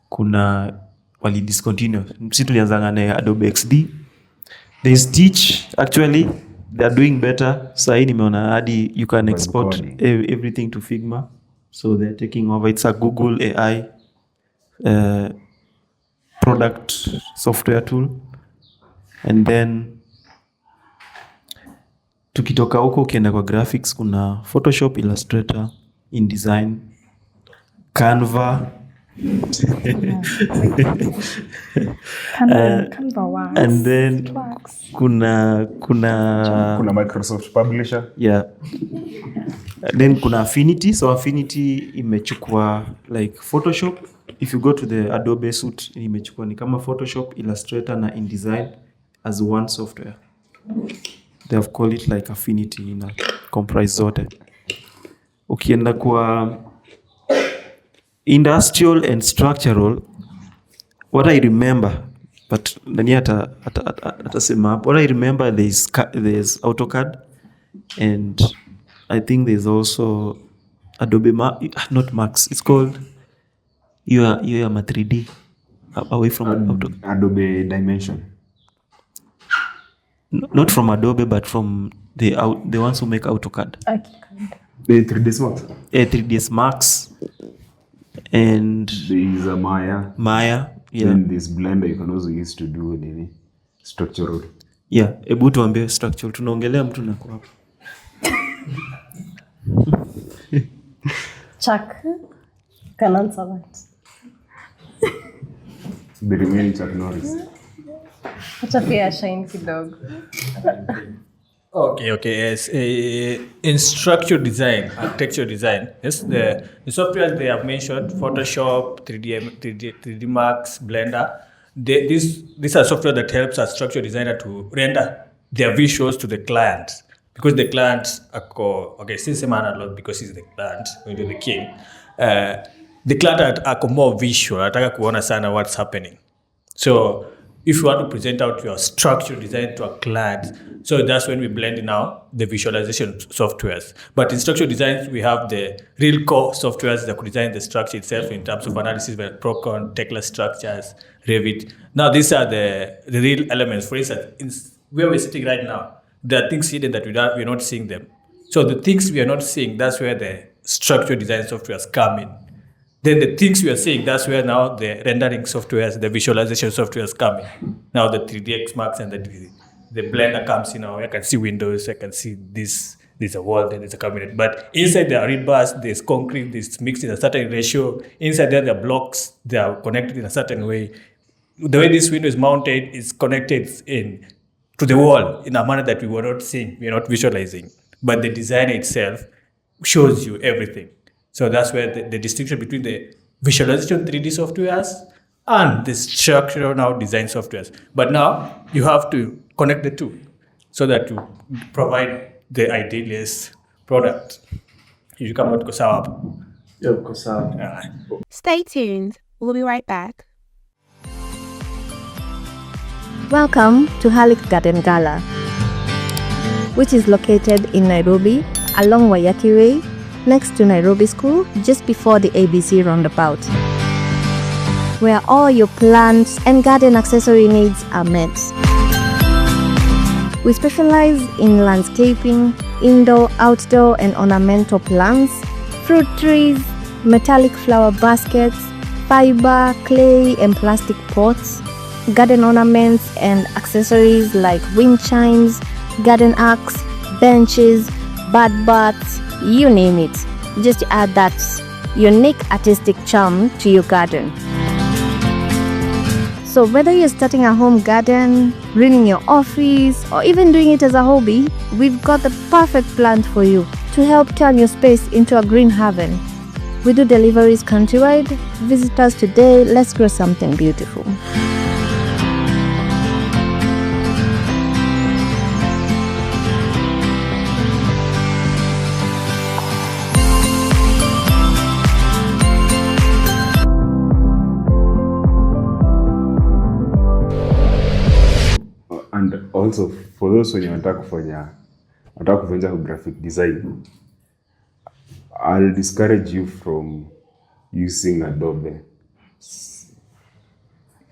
Kuna wali discontinue. Sisi tulianzanga na Adobe XD. They Stitch, actually they are doing better. Sasa nimeona hadi you can export everything to Figma. So they're taking over. It's a Google AI product software tool. And then tukitoka huko ukienda kwa graphics, kuna Photoshop, Illustrator, InDesign, Canva. Canva works. And then kuna Microsoft Publisher. Yeah. And then kuna Affinity. So Affinity imechukua like Photoshop. If you go to the Adobe suite, imechukua ni kama Photoshop, Illustrator na InDesign as one software. They have called it like Affinity, ina comprise zote. Ukienda kwa industrial and structural, what I remember, but nani atasema hapo, what I remember, there's AutoCAD, and I think there's also Adobe not Max, it's called you are 3D away from AutoCAD. Adobe Dimension. Not from Adobe, but from the ones who make AutoCAD. The 3ds Max. 3ds Max. And there is a Maya. Yeah. And this Blender you can also use to do any structural. Yeah, ebu tuambie structural. Tunaongelea mtu na kwa. Chuck can answer that. The remaining Chuck Norris. Acha pia shine kidogo. Okay, yes. In structure design, architecture design, yes, the software they have mentioned, Photoshop, 3D Max, Blender, these are software that helps a structure designer to render their visuals to the client. Because the clients are since I'm analog because he's the client, maybe the king. The client are more visual, ataka kuona sana what's happening. So if you want to present out your structure design to a client, so that's when we blend now the visualization softwares. But in structure design, we have the real core softwares that could design the structure itself in terms of analysis, like Procon, Tekla structures, Revit. Now these are the real elements. For instance, where we're sitting right now, there are things hidden that we're not seeing them. So the things we are not seeing, that's where the structure design softwares come in. Then the things we are seeing, that's where now the rendering softwares, the visualization softwares come in. Now the 3DX Max and the Blender comes in now. I can see windows, I can see this, there's a wall, then there's a cabinet. But inside there are rebars, there's concrete, there's mixed in a certain ratio. Inside there are blocks, they are connected in a certain way. The way this window is mounted is connected to the wall in a manner that we were not seeing, we are not visualizing. But the design itself shows you everything. So that's where the distinction between the visualization 3D softwares and the structural now design softwares. But now you have to connect the two so that you provide the idealist product. You come out kosawa. Yeah, kosawa. Stay tuned. We'll be right back. Welcome to Halik Garden Gala, which is located in Nairobi along Wayaki Way, next to Nairobi School, just before the ABC roundabout, where all your plants and garden accessory needs are met. We specialize in landscaping, indoor, outdoor, and ornamental plants, fruit trees, metallic flower baskets, fiber, clay, and plastic pots, garden ornaments and accessories like wind chimes, garden arcs, benches, bird baths, you name it. Just to add that unique artistic charm to your garden. So whether you're starting a home garden, running your office, or even doing it as a hobby, we've got the perfect plant for you to help turn your space into a green haven. We do deliveries countrywide. Visit us today. Let's grow something beautiful. And also for those wenye wanataka kufanya graphic design, I'll discourage you from using Adobe.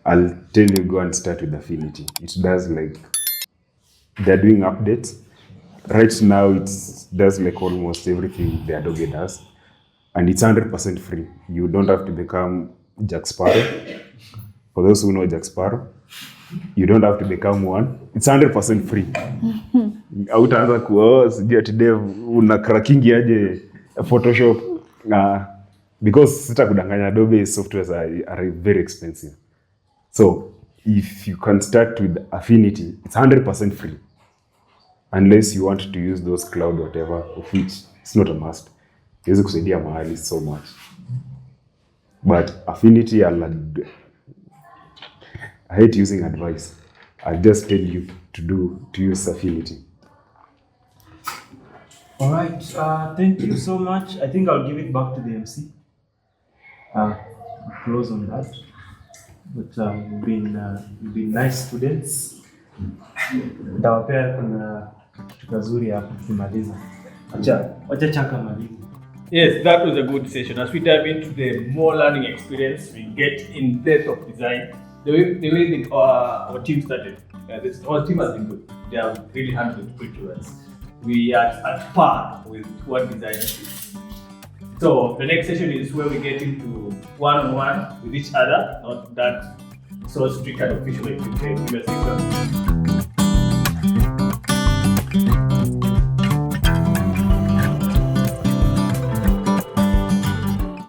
I'll tell you, go and start with Affinity. It does they're doing updates. Right now it does almost everything the Adobe does. And it's 100% free. You don't have to become Jack Sparrow. For those who know Jack Sparrow, you don't have to become one. It's 100% free. Hautaanza sijui ati dev una cracking aje Photoshop. Because sitakudanganya, Adobe softwares are very expensive. So if you can start with Affinity, it's 100% free. Unless you want to use those cloud whatever, of which it's not a must. Iwezi kusaidia mahali so much. But Affinity, I hate using advice. I just tell you to use Affinity. All right. Thank you so much. I think I'll give it back to the MC. Close on that. But you've been nice students. Ndawapea kuna kitu kazuri hapo kumaliza. Acha chaka maliza. Yes, that was a good session. As we dive into the more learning experience, we get in depth of design. The way our team started, our team has been good. They have really handled it pretty well. We are at par with what design is. So the next session is where we get into one-on-one with each other, not that so strict and official like the previous session.